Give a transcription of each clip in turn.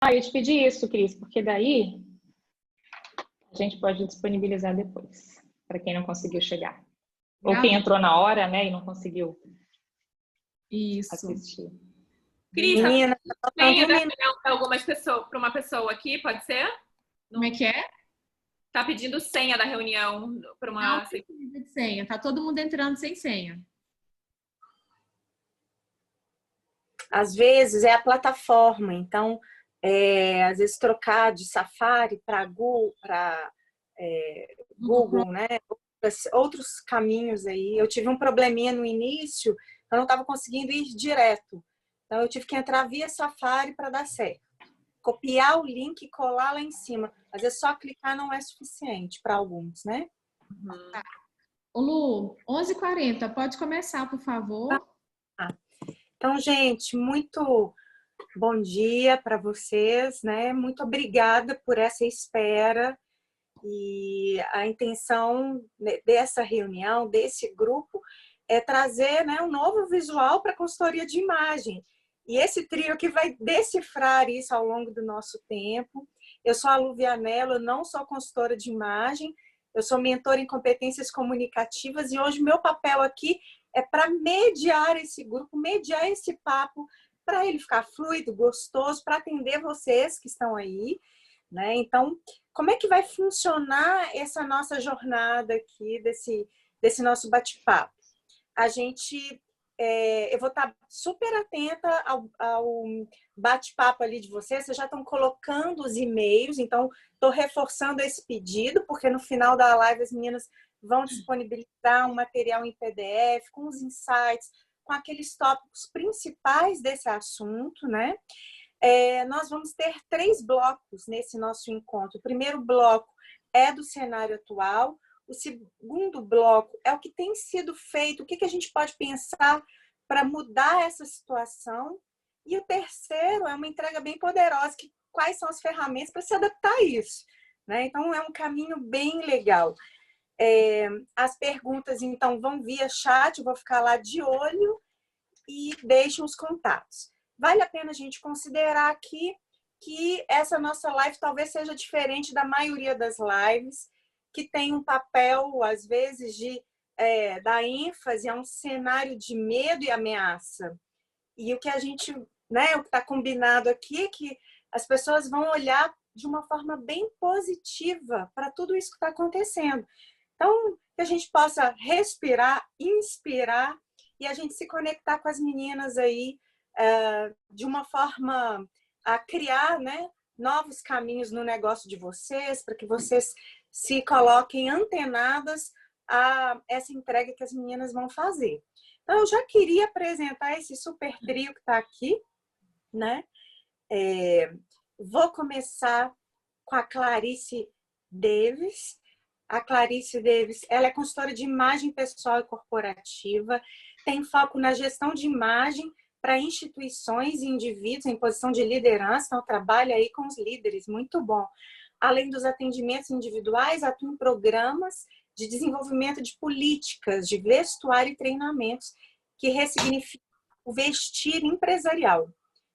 Ah, eu te pedi isso, Cris, porque daí a gente pode disponibilizar depois, para quem não conseguiu chegar. Ou quem entrou na hora, né, e não conseguiu Isso. assistir. Cris, Menina, senha da reunião para uma pessoa aqui, pode ser? Como é que é? Tá pedindo senha da reunião para uma... Não precisa de senha. Tá todo mundo entrando sem senha. às vezes é a plataforma, então às vezes trocar de Safari para Google, né? Outros caminhos aí. Eu tive um probleminha no início, eu não estava conseguindo ir direto. Então eu tive que entrar via Safari para dar certo. Copiar o link e colar lá em cima. Às vezes só clicar não é suficiente para alguns, né? Uhum. Ô Lu, 11h40, pode começar, por favor? Então, gente, muito bom dia para vocês, né? Muito obrigada por essa espera. E a intenção dessa reunião, desse grupo, é trazer, né, um novo visual para a consultoria de imagem. E esse trio que vai decifrar isso ao longo do nosso tempo. Eu sou a Lu Vianello, eu não sou consultora de imagem, eu sou mentora em competências comunicativas e hoje o meu papel aqui é para mediar esse grupo, mediar esse papo, para ele ficar fluido, gostoso, para atender vocês que estão aí, né? Então, como é que vai funcionar essa nossa jornada aqui, desse nosso bate-papo? Eu vou estar super atenta ao bate-papo ali de vocês já estão colocando os e-mails, então estou reforçando esse pedido, porque no final da live as meninas vão disponibilizar um material em PDF, com os insights, com aqueles tópicos principais desse assunto, né? Nós vamos ter 3 blocos nesse nosso encontro. O primeiro bloco é do cenário atual, o segundo bloco é o que tem sido feito, o que a gente pode pensar para mudar essa situação, e o terceiro é uma entrega bem poderosa, quais são as ferramentas para se adaptar a isso, né? Então, é um caminho bem legal. As perguntas, então, vão via chat, eu vou ficar lá de olho e deixem os contatos. Vale a pena a gente considerar aqui que essa nossa live talvez seja diferente da maioria das lives, que tem um papel, às vezes, de dar ênfase a um cenário de medo e ameaça. E o que a gente, né, o que está combinado aqui é que as pessoas vão olhar de uma forma bem positiva para tudo isso que está acontecendo. Então, que a gente possa respirar, inspirar e a gente se conectar com as meninas aí de uma forma a criar, né, novos caminhos no negócio de vocês, para que vocês se coloquem antenadas a essa entrega que as meninas vão fazer. Então, eu já queria apresentar esse super trio que está aqui, né? Vou começar com a Clarice Davis. A Clarice Davis, ela é consultora de imagem pessoal e corporativa, tem foco na gestão de imagem para instituições e indivíduos em posição de liderança, então trabalha aí com os líderes, muito bom. Além dos atendimentos individuais, atua em programas de desenvolvimento de políticas, de vestuário e treinamentos, que ressignificam o vestir empresarial.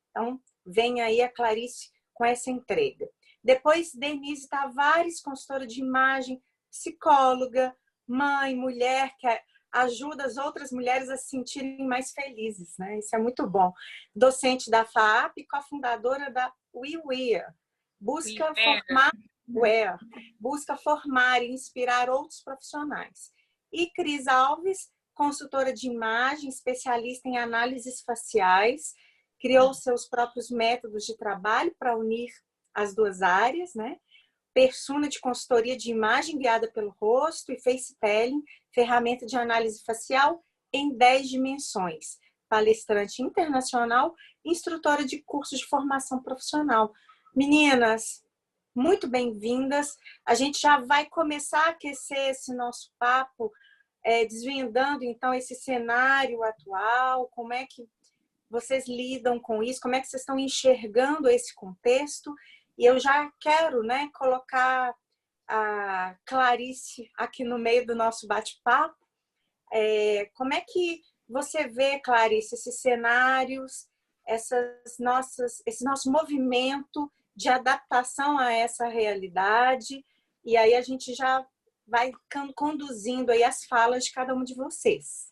Então, vem aí a Clarice com essa entrega. Depois, Denise Tavares, consultora de imagem, psicóloga, mãe, mulher, que ajuda as outras mulheres a se sentirem mais felizes, né? Isso é muito bom. Docente da FAAP e cofundadora da WeWear. Busca formar e inspirar outros profissionais. E Cris Alves, consultora de imagem, especialista em análises faciais, criou seus próprios métodos de trabalho para unir as duas áreas, né? Persona de consultoria de imagem guiada pelo rosto e face telling, ferramenta de análise facial em 10 dimensões. Palestrante internacional, instrutora de cursos de formação profissional. Meninas, muito bem-vindas. A gente já vai começar a aquecer esse nosso papo, desvendando, então, esse cenário atual, como é que vocês lidam com isso, como é que vocês estão enxergando esse contexto. E eu já quero, né, colocar a Clarice aqui no meio do nosso bate-papo. Como é que você vê, Clarice, esses cenários esse nosso movimento de adaptação a essa realidade. E aí a gente já vai conduzindo aí as falas de cada um de vocês.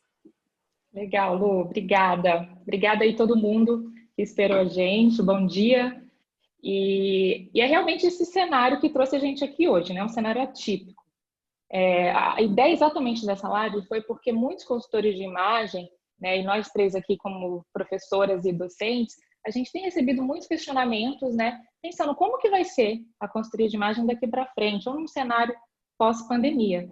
Legal, Lu, obrigada. Obrigada aí todo mundo que esperou a gente. Bom dia. E é realmente esse cenário que trouxe a gente aqui hoje, né? Um cenário atípico. A ideia exatamente dessa live foi porque muitos consultores de imagem, né, e nós três aqui como professoras e docentes, a gente tem recebido muitos questionamentos, né, pensando como que vai ser a consultoria de imagem daqui para frente, ou num cenário pós-pandemia.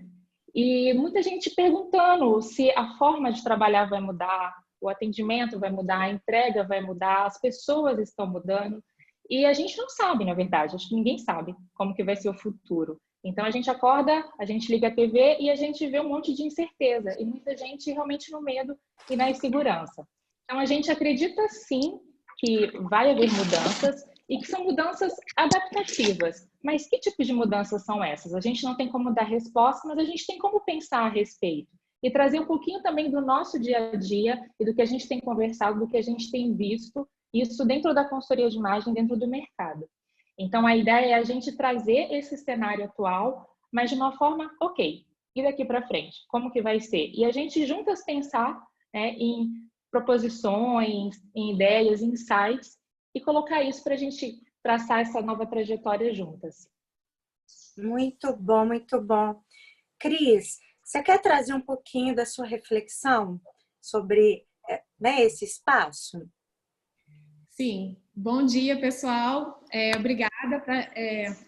E muita gente perguntando se a forma de trabalhar vai mudar, o atendimento vai mudar, a entrega vai mudar, as pessoas estão mudando. E a gente não sabe, na verdade, acho que ninguém sabe como que vai ser o futuro. Então, a gente acorda, a gente liga a TV e a gente vê um monte de incerteza. E muita gente realmente no medo e na insegurança. Então, a gente acredita, sim, que vai haver mudanças e que são mudanças adaptativas. Mas que tipo de mudanças são essas? A gente não tem como dar resposta, mas a gente tem como pensar a respeito. E trazer um pouquinho também do nosso dia a dia e do que a gente tem conversado, do que a gente tem visto, isso dentro da consultoria de imagem, dentro do mercado. Então, a ideia é a gente trazer esse cenário atual, mas de uma forma, ok, e daqui para frente, como que vai ser? E a gente juntas pensar, né, em proposições, em ideias, em insights, e colocar isso para a gente traçar essa nova trajetória juntas. Muito bom, muito bom. Cris, você quer trazer um pouquinho da sua reflexão sobre, né, esse espaço? Sim. Bom dia, pessoal. Obrigada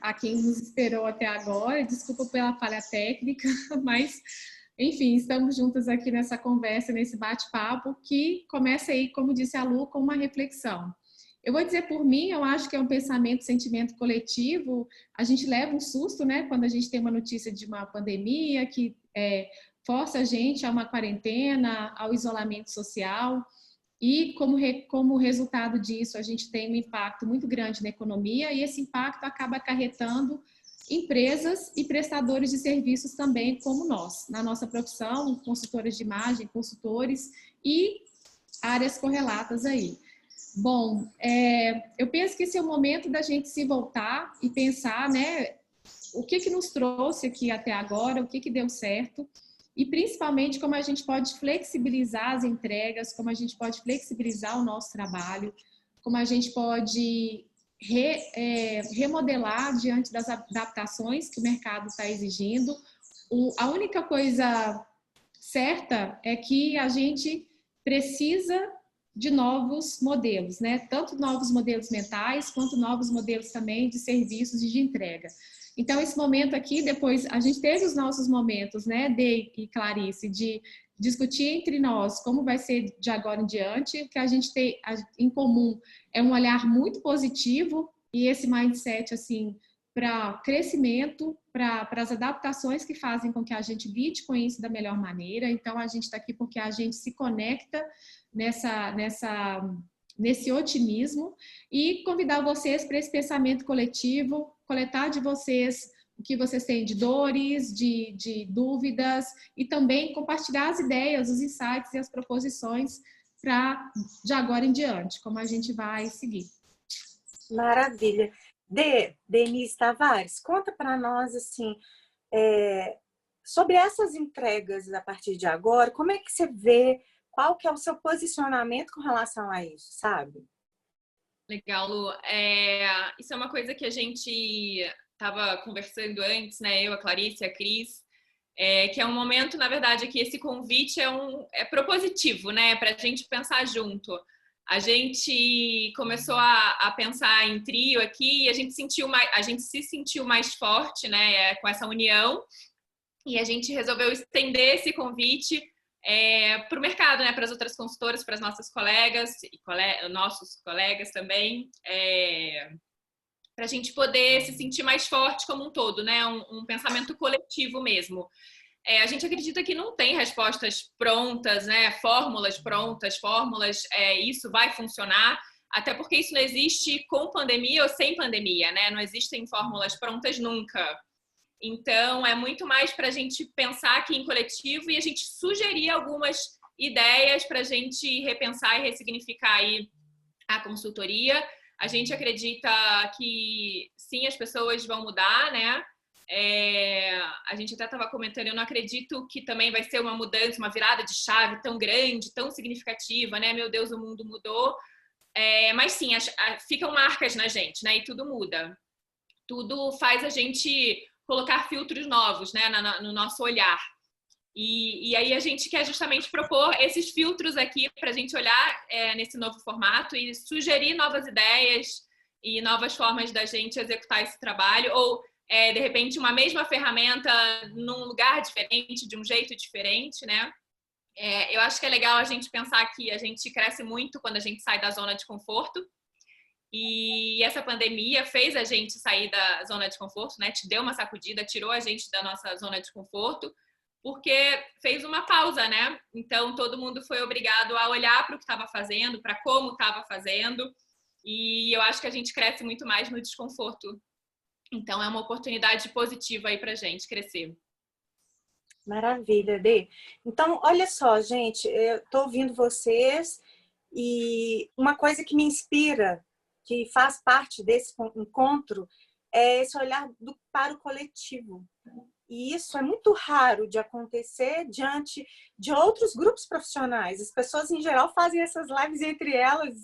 a quem nos esperou até agora. Desculpa pela falha técnica, mas, enfim, estamos juntas aqui nessa conversa, nesse bate-papo, que começa aí, como disse a Lu, com uma reflexão. Eu vou dizer por mim, eu acho que é um pensamento, sentimento coletivo. A gente leva um susto, né, quando a gente tem uma notícia de uma pandemia que força a gente a uma quarentena, ao isolamento social. E como resultado disso, a gente tem um impacto muito grande na economia e esse impacto acaba acarretando empresas e prestadores de serviços também, como nós, na nossa profissão, consultoras de imagem, consultores e áreas correlatas aí. Bom, eu penso que esse é o momento da gente se voltar e pensar, né, o que nos trouxe aqui até agora, o que deu certo, e principalmente como a gente pode flexibilizar as entregas, como a gente pode flexibilizar o nosso trabalho, como a gente pode remodelar diante das adaptações que o mercado está exigindo. A única coisa certa é que a gente precisa de novos modelos, né? Tanto novos modelos mentais, quanto novos modelos também de serviços e de entrega. Então, esse momento aqui, depois, a gente teve os nossos momentos, né, Dei e Clarice, de discutir entre nós como vai ser de agora em diante. O que a gente tem em comum é um olhar muito positivo e esse mindset, assim, para crescimento, para as adaptações que fazem com que a gente lide com isso da melhor maneira. Então, a gente está aqui porque a gente se conecta nesse otimismo e convidar vocês para esse pensamento coletivo, coletar de vocês o que vocês têm de dores, de dúvidas e também compartilhar as ideias, os insights e as proposições para de agora em diante, como a gente vai seguir. Maravilha. Denise Tavares, conta para nós assim, sobre essas entregas a partir de agora, como é que você vê, qual que é o seu posicionamento com relação a isso, sabe? Legal, Lu. Isso é uma coisa que a gente estava conversando antes, né? Eu, a Clarice, a Cris, que é um momento, na verdade, que esse convite é propositivo, né? Para a gente pensar junto. A gente começou a pensar em trio aqui e a gente se sentiu mais forte, né? Com essa união e a gente resolveu estender esse convite para o mercado, né, para as outras consultoras, para as nossas colegas e nossos colegas também, para a gente poder se sentir mais forte como um todo, né, um pensamento coletivo mesmo. A gente acredita que não tem respostas prontas, né, fórmulas prontas, isso vai funcionar, até porque isso não existe com pandemia ou sem pandemia, né, não existem fórmulas prontas nunca. Então, é muito mais para a gente pensar aqui em coletivo e a gente sugerir algumas ideias para a gente repensar e ressignificar aí a consultoria. A gente acredita que sim, as pessoas vão mudar, né? A gente até estava comentando, eu não acredito que também vai ser uma mudança, uma virada de chave tão grande, tão significativa, né? Meu Deus, o mundo mudou. Mas sim, ficam marcas na gente, né? E tudo muda. Tudo faz a gente colocar filtros novos, né? No nosso olhar. E aí a gente quer justamente propor esses filtros aqui para a gente olhar nesse novo formato e sugerir novas ideias e novas formas da gente executar esse trabalho, ou de repente uma mesma ferramenta num lugar diferente, de um jeito diferente, né? Eu acho que é legal a gente pensar que a gente cresce muito quando a gente sai da zona de conforto, e essa pandemia fez a gente sair da zona de conforto, né? Te deu uma sacudida, tirou a gente da nossa zona de conforto, porque fez uma pausa, né? Então, todo mundo foi obrigado a olhar para o que estava fazendo, para como estava fazendo, e eu acho que a gente cresce muito mais no desconforto. Então, é uma oportunidade positiva aí para a gente crescer. Maravilha, Dê. Então, olha só, gente, eu estou ouvindo vocês e uma coisa que me inspira, que faz parte desse encontro, é esse olhar para o coletivo. E isso é muito raro de acontecer diante de outros grupos profissionais. As pessoas, em geral, fazem essas lives entre elas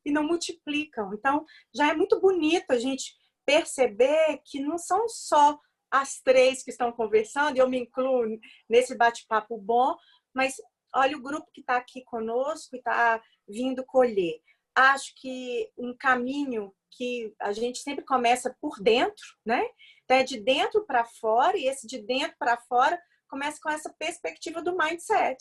e não multiplicam. Então, já é muito bonito a gente perceber que não são só as três que estão conversando, e eu me incluo nesse bate-papo bom, mas olha o grupo que está aqui conosco e está vindo colher. Acho que um caminho que a gente sempre começa por dentro, né? Então, é de dentro para fora, e esse de dentro para fora começa com essa perspectiva do mindset,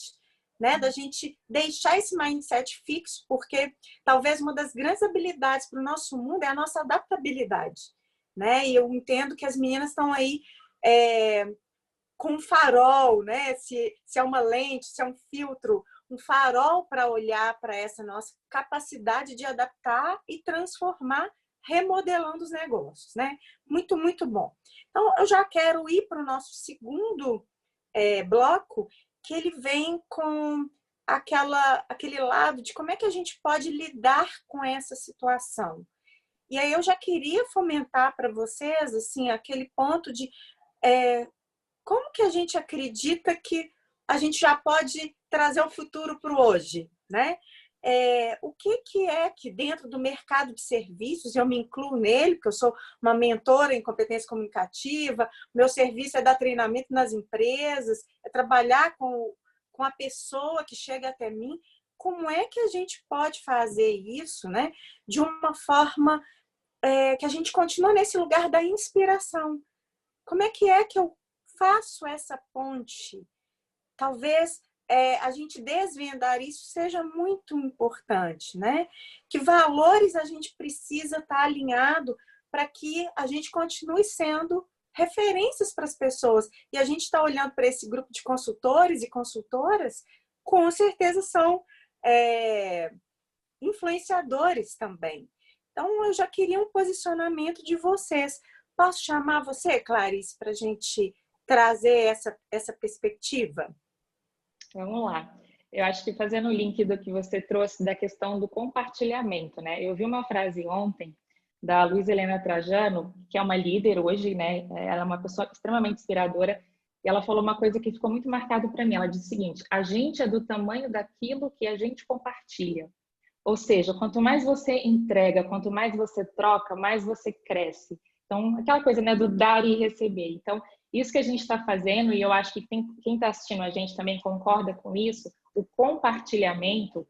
né? Da gente deixar esse mindset fixo, porque talvez uma das grandes habilidades para o nosso mundo é a nossa adaptabilidade, né? E eu entendo que as meninas estão aí com um farol, né? Se é uma lente, se é um filtro, um farol para olhar para essa nossa capacidade de adaptar e transformar, remodelando os negócios, né? Muito, muito bom. Então, eu já quero ir para o nosso segundo bloco, que ele vem com aquele lado de como é que a gente pode lidar com essa situação. E aí eu já queria fomentar para vocês, assim, aquele ponto de como que a gente acredita que a gente já pode trazer o futuro para o hoje, né? O que é que dentro do mercado de serviços, eu me incluo nele, porque eu sou uma mentora em competência comunicativa, meu serviço é dar treinamento nas empresas, é trabalhar com a pessoa que chega até mim. Como é que a gente pode fazer isso, né? De uma forma que a gente continua nesse lugar da inspiração. Como é que eu faço essa ponte? Talvez a gente desvendar isso seja muito importante, né? Que valores a gente precisa estar alinhado para que a gente continue sendo referências para as pessoas. E a gente está olhando para esse grupo de consultores e consultoras, com certeza são influenciadores também. Então, eu já queria um posicionamento de vocês. Posso chamar você, Clarice, para a gente trazer essa perspectiva? Vamos lá. Eu acho que fazendo o link do que você trouxe da questão do compartilhamento, né? Eu vi uma frase ontem da Luiza Helena Trajano, que é uma líder hoje, né? Ela é uma pessoa extremamente inspiradora, e ela falou uma coisa que ficou muito marcado para mim. Ela disse o seguinte: a gente é do tamanho daquilo que a gente compartilha. Ou seja, quanto mais você entrega, quanto mais você troca, mais você cresce. Então, aquela coisa, né, do dar e receber. Então, isso que a gente está fazendo, e eu acho que quem está assistindo a gente também concorda com isso, o compartilhamento,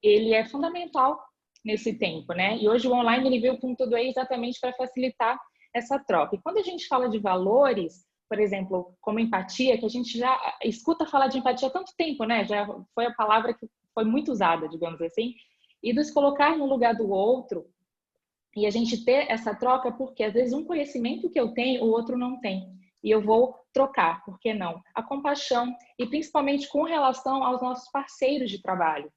ele é fundamental nesse tempo, né? E hoje o online ele veio com tudo aí exatamente para facilitar essa troca. E quando a gente fala de valores, por exemplo, como empatia, que a gente já escuta falar de empatia há tanto tempo, né? Já foi a palavra que foi muito usada, digamos assim, e nos colocar no lugar do outro e a gente ter essa troca, porque às vezes um conhecimento que eu tenho, o outro não tem. E eu vou trocar, por que não? A compaixão, e principalmente com relação aos nossos parceiros de trabalho.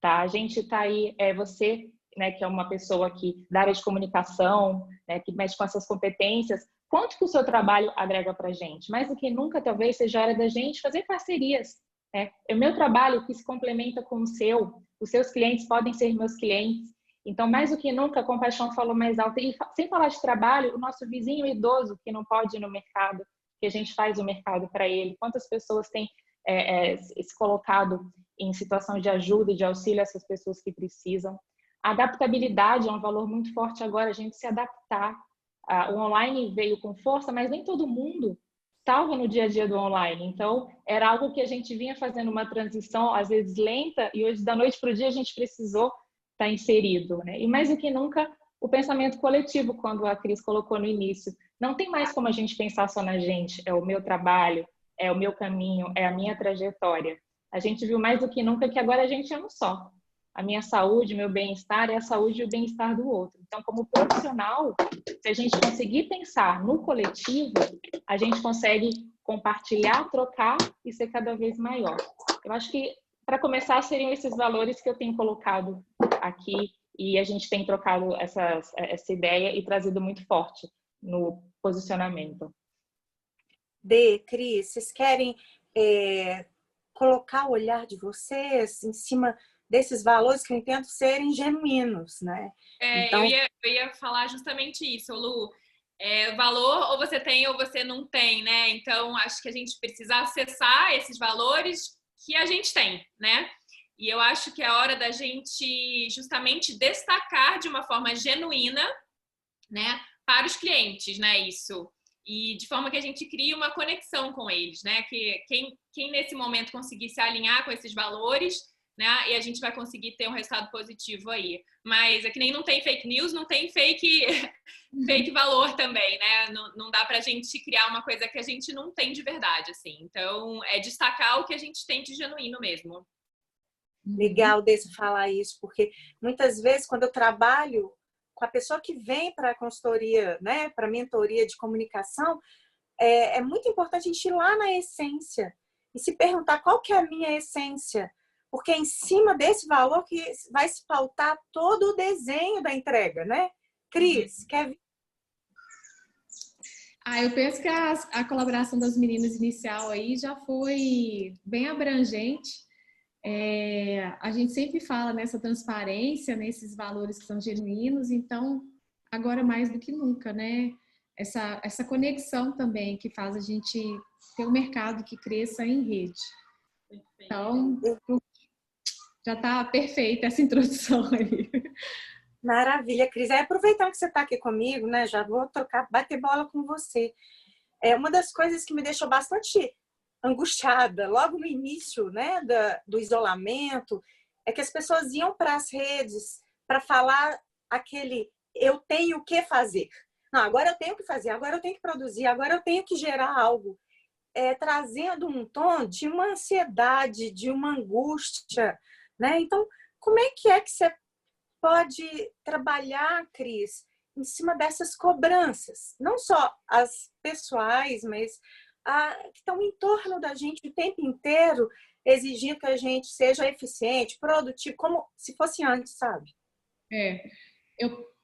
Tá? A gente está aí, você, né, que é uma pessoa aqui da área de comunicação, né, que mexe com essas competências, quanto que o seu trabalho agrega para a gente? Mais do que nunca, talvez seja a hora da gente fazer parcerias. Né? É o meu trabalho que se complementa com o seu, os seus clientes podem ser meus clientes. Então, mais do que nunca, a compaixão falou mais alto. E sem falar de trabalho, o nosso vizinho idoso que não pode ir no mercado, que a gente faz o mercado para ele. Quantas pessoas têm se colocado em situação de ajuda e de auxílio a essas pessoas que precisam. A adaptabilidade é um valor muito forte agora, a gente se adaptar. O online veio com força, mas nem todo mundo estava no dia a dia do online. Então, era algo que a gente vinha fazendo uma transição, às vezes lenta, e hoje, da noite para o dia, a gente precisou estar inserido, né? E mais do que nunca, o pensamento coletivo, quando a Cris colocou no início. Não tem mais como a gente pensar só na gente, é o meu trabalho, é o meu caminho, é a minha trajetória. A gente viu mais do que nunca que agora a gente é um só. A minha saúde, meu bem-estar é a saúde e o bem-estar do outro. Então, como profissional, se a gente conseguir pensar no coletivo, a gente consegue compartilhar, trocar e ser cada vez maior. Eu acho que, para começar, seriam esses valores que eu tenho colocado aqui e a gente tem trocado essa ideia e trazido muito forte no posicionamento. Cris, vocês querem colocar o olhar de vocês em cima desses valores que eu entendo serem genuínos, né? Então... eu ia falar justamente isso, Lu. Valor ou você tem ou você não tem, né? Então, acho que a gente precisa acessar esses valores que a gente tem, né? E eu acho que é hora da gente justamente destacar de uma forma genuína, né, para os clientes, né, isso. E de forma que a gente crie uma conexão com eles, né? Que quem nesse momento conseguir se alinhar com esses valores, né? E a gente vai conseguir ter um resultado positivo aí. Mas é que nem não tem fake news, não tem fake valor também, né? Não dá pra gente criar uma coisa que a gente não tem de verdade, assim. Então, é destacar o que a gente tem de genuíno mesmo. Legal desse falar isso, porque muitas vezes quando eu trabalho com a pessoa que vem para a consultoria, né, para a mentoria de comunicação, é muito importante a gente ir lá na essência e se perguntar qual que é a minha essência, porque é em cima desse valor que vai se pautar todo o desenho da entrega, né? Cris, quer... Eu penso que a colaboração das meninas inicial aí já foi bem abrangente. A gente sempre fala nessa transparência, nesses valores que são genuínos, então agora mais do que nunca, né? Essa conexão também que faz a gente ter um mercado que cresça em rede. Então, já está perfeita essa introdução aí. Maravilha, Cris. Aproveitando que você está aqui comigo, né? Já vou bater bola com você. Uma das coisas que me deixou bastante angustiada logo no início, né, do isolamento, é que as pessoas iam para as redes para falar aquele eu tenho que fazer. Não, agora eu tenho que fazer, agora eu tenho que produzir, agora eu tenho que gerar algo. Trazendo um tom de uma ansiedade, de uma angústia, né? Então, como é que você pode trabalhar, Cris, em cima dessas cobranças? Não só as pessoais, mas que estão em torno da gente o tempo inteiro, exigindo que a gente seja eficiente, produtivo, como se fosse antes, sabe?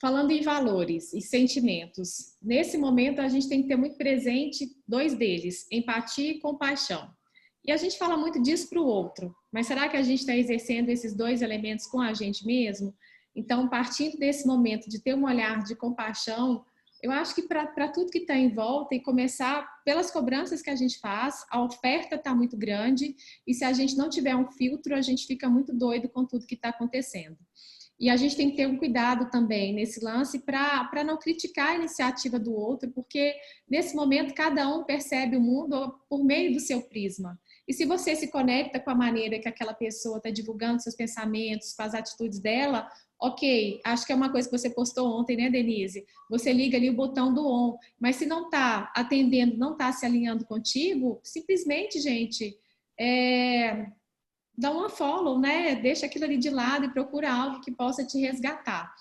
Falando em valores e sentimentos, nesse momento a gente tem que ter muito presente dois deles, empatia e compaixão. E a gente fala muito disso para o outro, mas será que a gente está exercendo esses dois elementos com a gente mesmo? Então, partindo desse momento de ter um olhar de compaixão, eu acho que para tudo que está em volta e começar pelas cobranças que a gente faz, a oferta está muito grande e se a gente não tiver um filtro, a gente fica muito doido com tudo que está acontecendo. E a gente tem que ter um cuidado também nesse lance para não criticar a iniciativa do outro, porque nesse momento cada um percebe o mundo por meio do seu prisma. E se você se conecta com a maneira que aquela pessoa está divulgando seus pensamentos, com as atitudes dela, ok, acho que é uma coisa que você postou ontem, né, Denise? Você liga ali o botão do on, mas se não está atendendo, não está se alinhando contigo, simplesmente, gente, dá um unfollow, né? Deixa aquilo ali de lado e procura algo que possa te resgatar.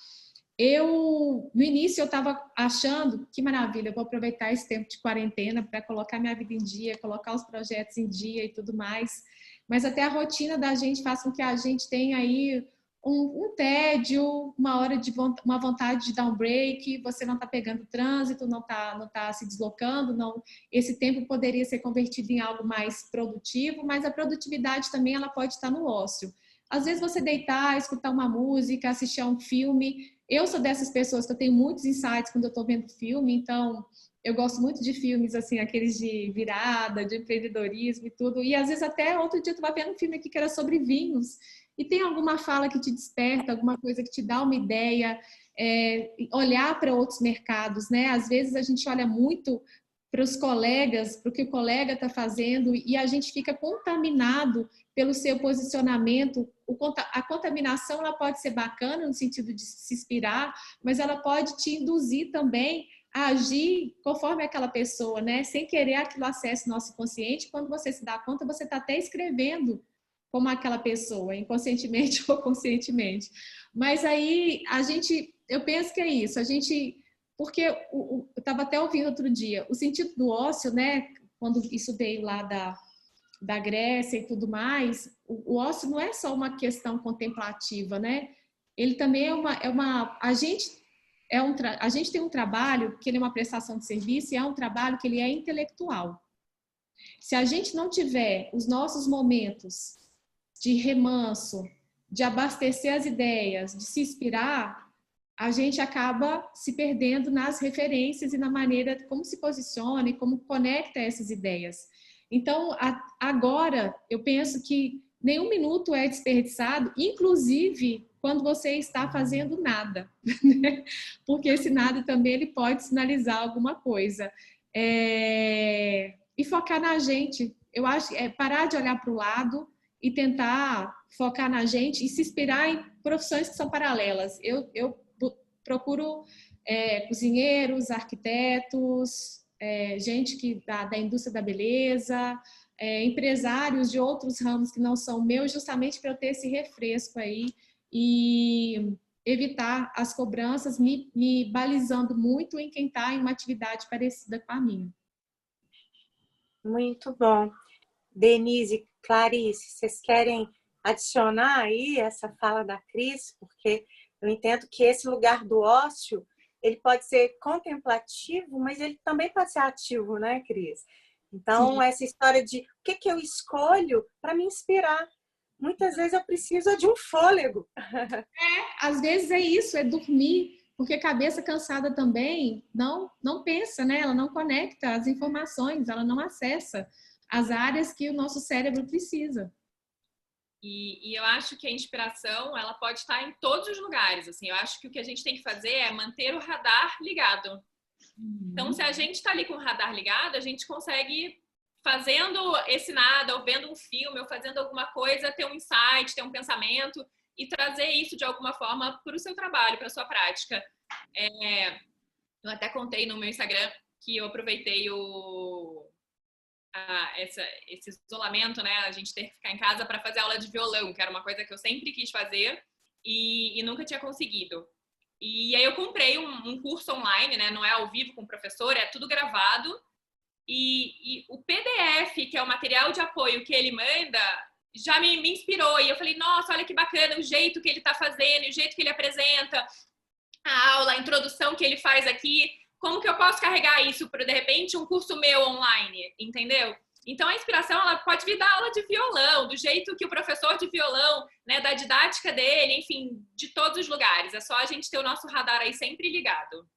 No início, eu estava achando, que maravilha, eu vou aproveitar esse tempo de quarentena para colocar minha vida em dia, colocar os projetos em dia e tudo mais, mas até a rotina da gente faz com que a gente tenha aí um tédio, uma vontade de dar um break, você não está pegando trânsito, não tá se deslocando, não, esse tempo poderia ser convertido em algo mais produtivo, mas a produtividade também ela pode estar no ócio. Às vezes você deitar, escutar uma música, assistir a um filme. Eu sou dessas pessoas que eu tenho muitos insights quando eu estou vendo filme, então eu gosto muito de filmes, assim, aqueles de virada, de empreendedorismo e tudo. E às vezes até outro dia eu estava vendo um filme aqui que era sobre vinhos. E tem alguma fala que te desperta, alguma coisa que te dá uma ideia, olhar para outros mercados, né? Às vezes a gente olha muito para os colegas, para o que o colega está fazendo e a gente fica contaminado pelo seu posicionamento. A contaminação ela pode ser bacana no sentido de se inspirar, mas ela pode te induzir também a agir conforme aquela pessoa, né? Sem querer aquilo acesse o nosso inconsciente. Quando você se dá conta, você está até escrevendo como aquela pessoa, inconscientemente ou conscientemente. Mas aí eu penso que é isso. Porque eu estava até ouvindo outro dia, o sentido do ócio, né? Quando isso veio lá da Grécia e tudo mais, o ócio não é só uma questão contemplativa, né? Ele também a gente tem um trabalho que ele é uma prestação de serviço e é um trabalho que ele é intelectual. Se a gente não tiver os nossos momentos de remanso, de abastecer as ideias, de se inspirar, a gente acaba se perdendo nas referências e na maneira como se posiciona e como conecta essas ideias. Então, agora, eu penso que nenhum minuto é desperdiçado, inclusive quando você está fazendo nada, né? Porque esse nada também ele pode sinalizar alguma coisa. E focar na gente. Eu acho que é parar de olhar para o lado e tentar focar na gente e se inspirar em profissões que são paralelas. Eu procuro cozinheiros, arquitetos, gente da indústria da beleza, empresários de outros ramos que não são meus, justamente para eu ter esse refresco aí e evitar as cobranças, me balizando muito em quem está em uma atividade parecida com a minha. Muito bom. Denise, Clarice, vocês querem adicionar aí essa fala da Cris? Porque eu entendo que esse lugar do ócio, ele pode ser contemplativo, mas ele também pode ser ativo, né, Cris? Então, sim, essa história de o que eu escolho para me inspirar. Muitas vezes eu preciso de um fôlego. Às vezes é isso, é dormir, porque a cabeça cansada também não pensa, né? Ela não conecta as informações, ela não acessa as áreas que o nosso cérebro precisa. E eu acho que a inspiração, ela pode estar em todos os lugares, assim. Eu acho que o que a gente tem que fazer é manter o radar ligado. Então, se a gente está ali com o radar ligado, a gente consegue, fazendo esse nada, ou vendo um filme, ou fazendo alguma coisa, ter um insight, ter um pensamento e trazer isso de alguma forma para o seu trabalho, para a sua prática. Eu até contei no meu Instagram que eu aproveitei esse isolamento, né? A gente ter que ficar em casa para fazer aula de violão, que era uma coisa que eu sempre quis fazer e nunca tinha conseguido. E aí eu comprei um curso online, né? Não é ao vivo com o professor, é tudo gravado. E o PDF, que é o material de apoio que ele manda, já me inspirou. E eu falei, nossa, olha que bacana o jeito que ele está fazendo, o jeito que ele apresenta a aula, a introdução que ele faz aqui. Como que eu posso carregar isso para, de repente, um curso meu online, entendeu? Então, a inspiração, ela pode vir da aula de violão, do jeito que o professor de violão, né, da didática dele, enfim, de todos os lugares. É só a gente ter o nosso radar aí sempre ligado.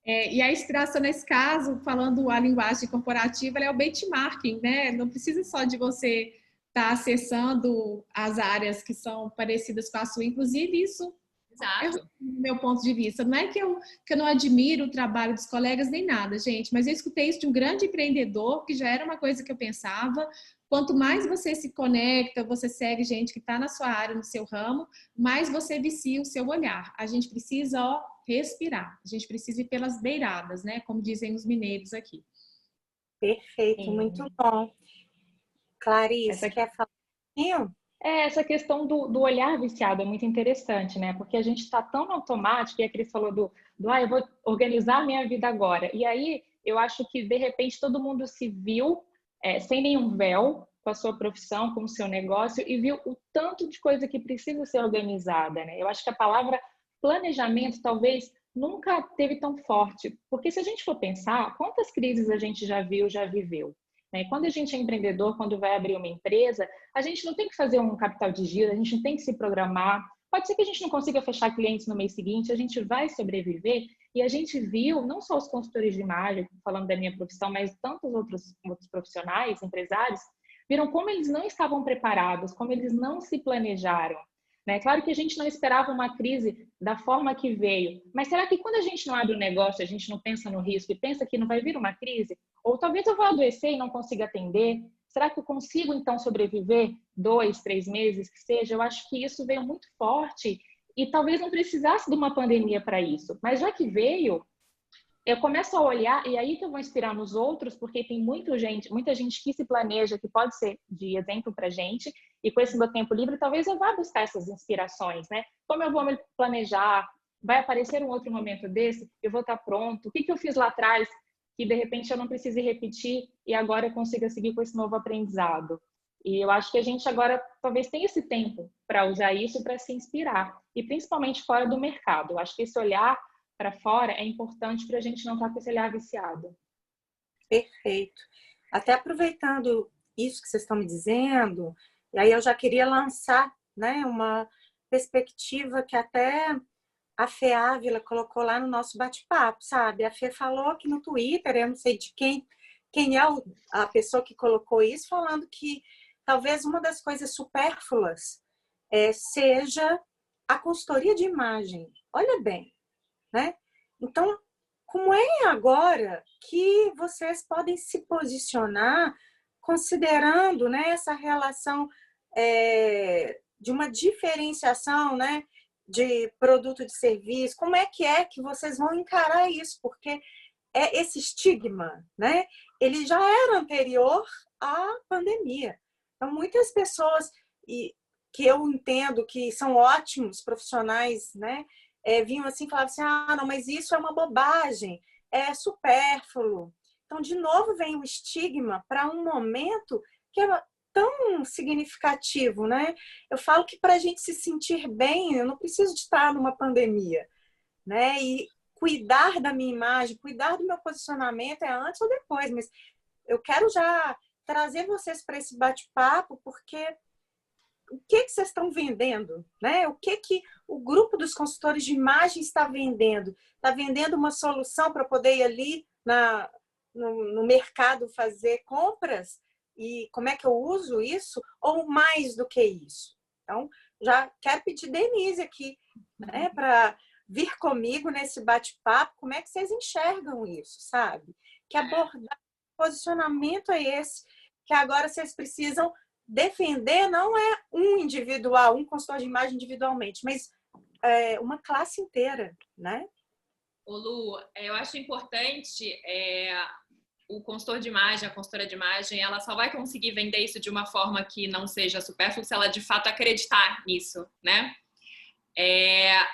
E a inspiração, nesse caso, falando a linguagem corporativa, ela é o benchmarking, né? Não precisa só de você estar acessando as áreas que são parecidas com a sua. Inclusive, isso Exato. é do meu ponto de vista. Não é que eu não admiro o trabalho dos colegas nem nada, gente, mas eu escutei isso de um grande empreendedor, que já era uma coisa que eu pensava. Quanto mais você se conecta, você segue gente que está na sua área, no seu ramo, mais você vicia o seu olhar. A gente precisa, respirar. A gente precisa ir pelas beiradas, né? Como dizem os mineiros aqui. Perfeito, muito bom. Clarice, quer falar um pouquinho? Essa questão do olhar viciado é muito interessante, né? Porque a gente está tão no automático, e a Cris falou eu vou organizar a minha vida agora. E aí, eu acho que, de repente, todo mundo se viu sem nenhum véu com a sua profissão, com o seu negócio, e viu o tanto de coisa que precisa ser organizada, né? Eu acho que a palavra planejamento, talvez, nunca teve tão forte. Porque se a gente for pensar, quantas crises a gente já viu, já viveu? né? Quando a gente é empreendedor, quando vai abrir uma empresa, a gente não tem que fazer um capital de giro, a gente não tem que se programar. Pode ser que a gente não consiga fechar clientes no mês seguinte, a gente vai sobreviver. E a gente viu, não só os consultores de imagem, falando da minha profissão, mas tantos outros profissionais, empresários, viram como eles não estavam preparados, como eles não se planejaram. Né? Claro que a gente não esperava uma crise da forma que veio, mas será que quando a gente não abre um negócio, a gente não pensa no risco e pensa que não vai vir uma crise? Ou talvez eu vou adoecer e não consiga atender? Será que eu consigo, então, sobreviver 2, 3 meses, que seja? Eu acho que isso veio muito forte e talvez não precisasse de uma pandemia para isso. Mas já que veio, eu começo a olhar, e aí que eu vou inspirar nos outros, porque tem muita gente que se planeja, que pode ser de exemplo para a gente, e com esse meu tempo livre, talvez eu vá buscar essas inspirações, né? Como eu vou me planejar? Vai aparecer um outro momento desse? Eu vou estar pronto? O que eu fiz lá atrás que, de repente, eu não precisei repetir e agora eu consiga seguir com esse novo aprendizado? E eu acho que a gente agora talvez tenha esse tempo para usar isso para se inspirar, e principalmente fora do mercado. Eu acho que esse olhar para fora é importante para a gente não estar com esse olhar viciado. Perfeito. Até aproveitando isso que vocês estão me dizendo, e aí eu já queria lançar, né, uma perspectiva que até a Fê Ávila colocou lá no nosso bate-papo, sabe? A Fê falou aqui no Twitter, eu não sei de quem é a pessoa que colocou isso, falando que talvez uma das coisas supérfluas seja a consultoria de imagem. Olha bem, né? Então, como é agora que vocês podem se posicionar considerando, né, essa relação de uma diferenciação, né, de produto de serviço? Como é que vocês vão encarar isso? Porque esse estigma, né, ele já era anterior à pandemia. Então, muitas pessoas que eu entendo que são ótimos profissionais, né, vinham assim e falavam assim, não, mas isso é uma bobagem, é supérfluo. Então, de novo, vem o estigma para um momento que é tão significativo, né? Eu falo que para a gente se sentir bem, eu não preciso de estar numa pandemia, né? E cuidar da minha imagem, cuidar do meu posicionamento é antes ou depois, mas eu quero já trazer vocês para esse bate-papo, porque o que vocês estão vendendo, né? O que o grupo dos consultores de imagem está vendendo? Está vendendo uma solução para poder ir ali no mercado fazer compras? E como é que eu uso isso? Ou mais do que isso? Então, já quero pedir Denise aqui, né, para vir comigo nesse bate-papo. Como é que vocês enxergam isso, sabe? Que abordagem, posicionamento é esse que agora vocês precisam defender? Não é um individual, um consultor de imagem individualmente, mas uma classe inteira, né? Ô Lu, eu acho importante o consultor de imagem, a consultora de imagem, ela só vai conseguir vender isso de uma forma que não seja supérflua se ela de fato acreditar nisso, né?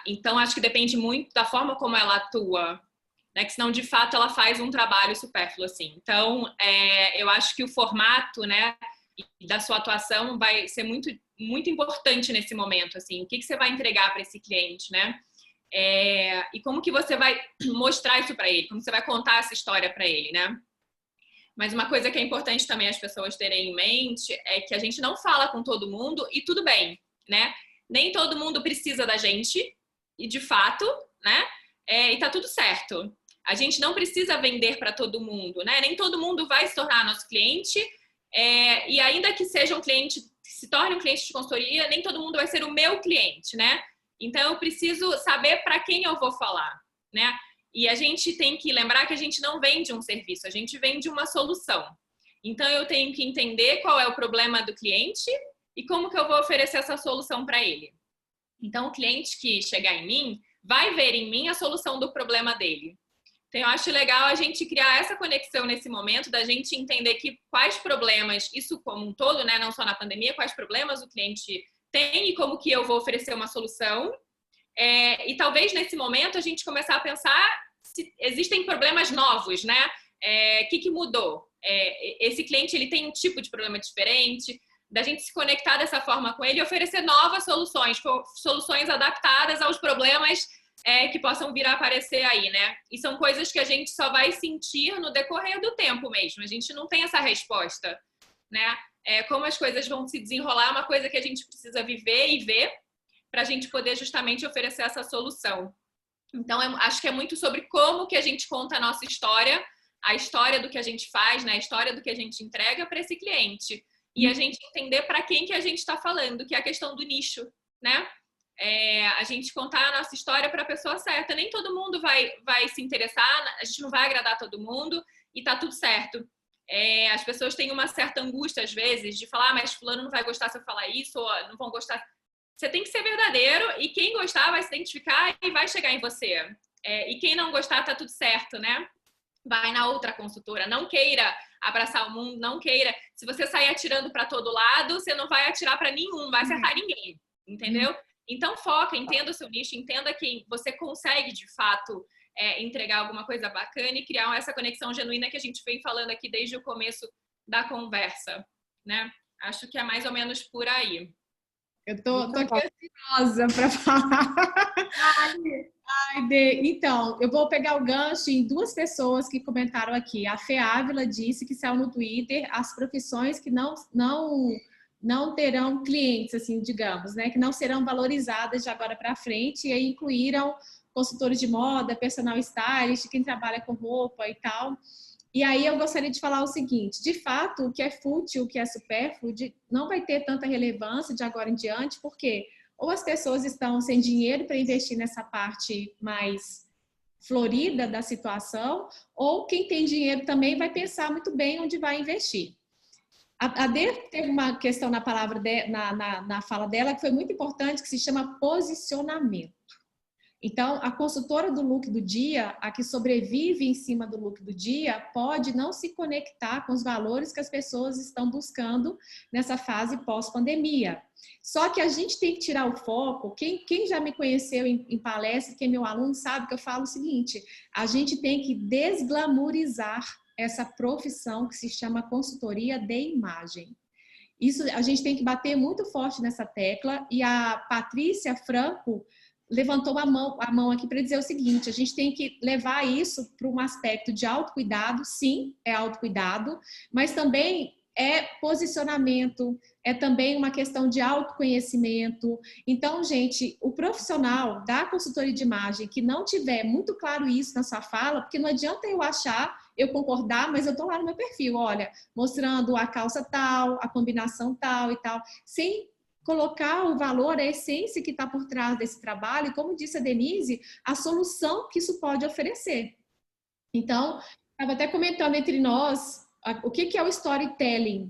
Então, acho que depende muito da forma como ela atua, né? Que senão, de fato, ela faz um trabalho supérfluo, assim. Então, eu acho que o formato, né, da sua atuação vai ser muito, muito importante nesse momento, assim. O que você vai entregar para esse cliente, né? E como que você vai mostrar isso para ele? Como você vai contar essa história para ele, né? Mas uma coisa que é importante também as pessoas terem em mente é que a gente não fala com todo mundo e tudo bem, né? Nem todo mundo precisa da gente e, de fato, né? E tá tudo certo. A gente não precisa vender para todo mundo, né? Nem todo mundo vai se tornar nosso cliente e ainda que seja um cliente, se torne um cliente de consultoria, nem todo mundo vai ser o meu cliente, né? Então, eu preciso saber para quem eu vou falar, né? E a gente tem que lembrar que a gente não vende um serviço, a gente vende uma solução. Então, eu tenho que entender qual é o problema do cliente e como que eu vou oferecer essa solução para ele. Então, o cliente que chegar em mim vai ver em mim a solução do problema dele. Então, eu acho legal a gente criar essa conexão nesse momento, da gente entender que quais problemas, isso como um todo, né, não só na pandemia, quais problemas o cliente tem e como que eu vou oferecer uma solução. E talvez nesse momento a gente começar a pensar se existem problemas novos, né? Que mudou? Esse cliente ele tem um tipo de problema diferente, da gente se conectar dessa forma com ele e oferecer novas soluções, soluções adaptadas aos problemas que possam vir a aparecer aí, né? E são coisas que a gente só vai sentir no decorrer do tempo mesmo. A gente não tem essa resposta, né? Como as coisas vão se desenrolar é uma coisa que a gente precisa viver e ver para a gente poder justamente oferecer essa solução. Então, acho que é muito sobre como que a gente conta a nossa história, a história do que a gente faz, né? A história do que a gente entrega para esse cliente. E a gente entender para quem que a gente está falando, que é a questão do nicho, né? A gente contar a nossa história para a pessoa certa. Nem todo mundo vai se interessar, a gente não vai agradar todo mundo e tá tudo certo. As pessoas têm uma certa angústia, às vezes, de falar, mas fulano não vai gostar se eu falar isso, ou não vão gostar. Você tem que ser verdadeiro e quem gostar vai se identificar e vai chegar em você. E quem não gostar, tá tudo certo, né? Vai na outra consultora. Não queira abraçar o mundo, não queira. Se você sair atirando para todo lado, você não vai atirar para nenhum, não vai acertar ninguém, entendeu? Então foca, entenda o seu nicho, entenda quem você consegue de fato entregar alguma coisa bacana e criar essa conexão genuína que a gente vem falando aqui desde o começo da conversa, né? Acho que é mais ou menos por aí. Eu tô aqui ansiosa para falar. Então, eu vou pegar o gancho em duas pessoas que comentaram aqui. A Fê Ávila disse que saiu no Twitter as profissões que não terão clientes, assim, digamos, né? Que não serão valorizadas de agora para frente, e aí incluíram consultores de moda, personal stylist, quem trabalha com roupa e tal. E aí eu gostaria de falar o seguinte, de fato, o que é fútil, o que é supérfluo, não vai ter tanta relevância de agora em diante, porque ou as pessoas estão sem dinheiro para investir nessa parte mais florida da situação, ou quem tem dinheiro também vai pensar muito bem onde vai investir. A Dê teve uma questão na palavra na fala dela que foi muito importante, que se chama posicionamento. Então, a consultora do look do dia, a que sobrevive em cima do look do dia, pode não se conectar com os valores que as pessoas estão buscando nessa fase pós-pandemia. Só que a gente tem que tirar o foco. Quem já me conheceu em palestra, quem é meu aluno, sabe que eu falo o seguinte: a gente tem que desglamourizar essa profissão que se chama consultoria de imagem. Isso a gente tem que bater muito forte nessa tecla, e a Patrícia Franco levantou a mão aqui para dizer o seguinte: a gente tem que levar isso para um aspecto de autocuidado. Sim, é autocuidado, mas também é posicionamento, é também uma questão de autoconhecimento. Então, gente, o profissional da consultoria de imagem que não tiver muito claro isso na sua fala, porque não adianta eu concordar, mas eu estou lá no meu perfil, olha, mostrando a calça tal, a combinação tal e tal, sem colocar o valor, a essência que está por trás desse trabalho, e como disse a Denise, a solução que isso pode oferecer. Então, estava até comentando entre nós o que é o storytelling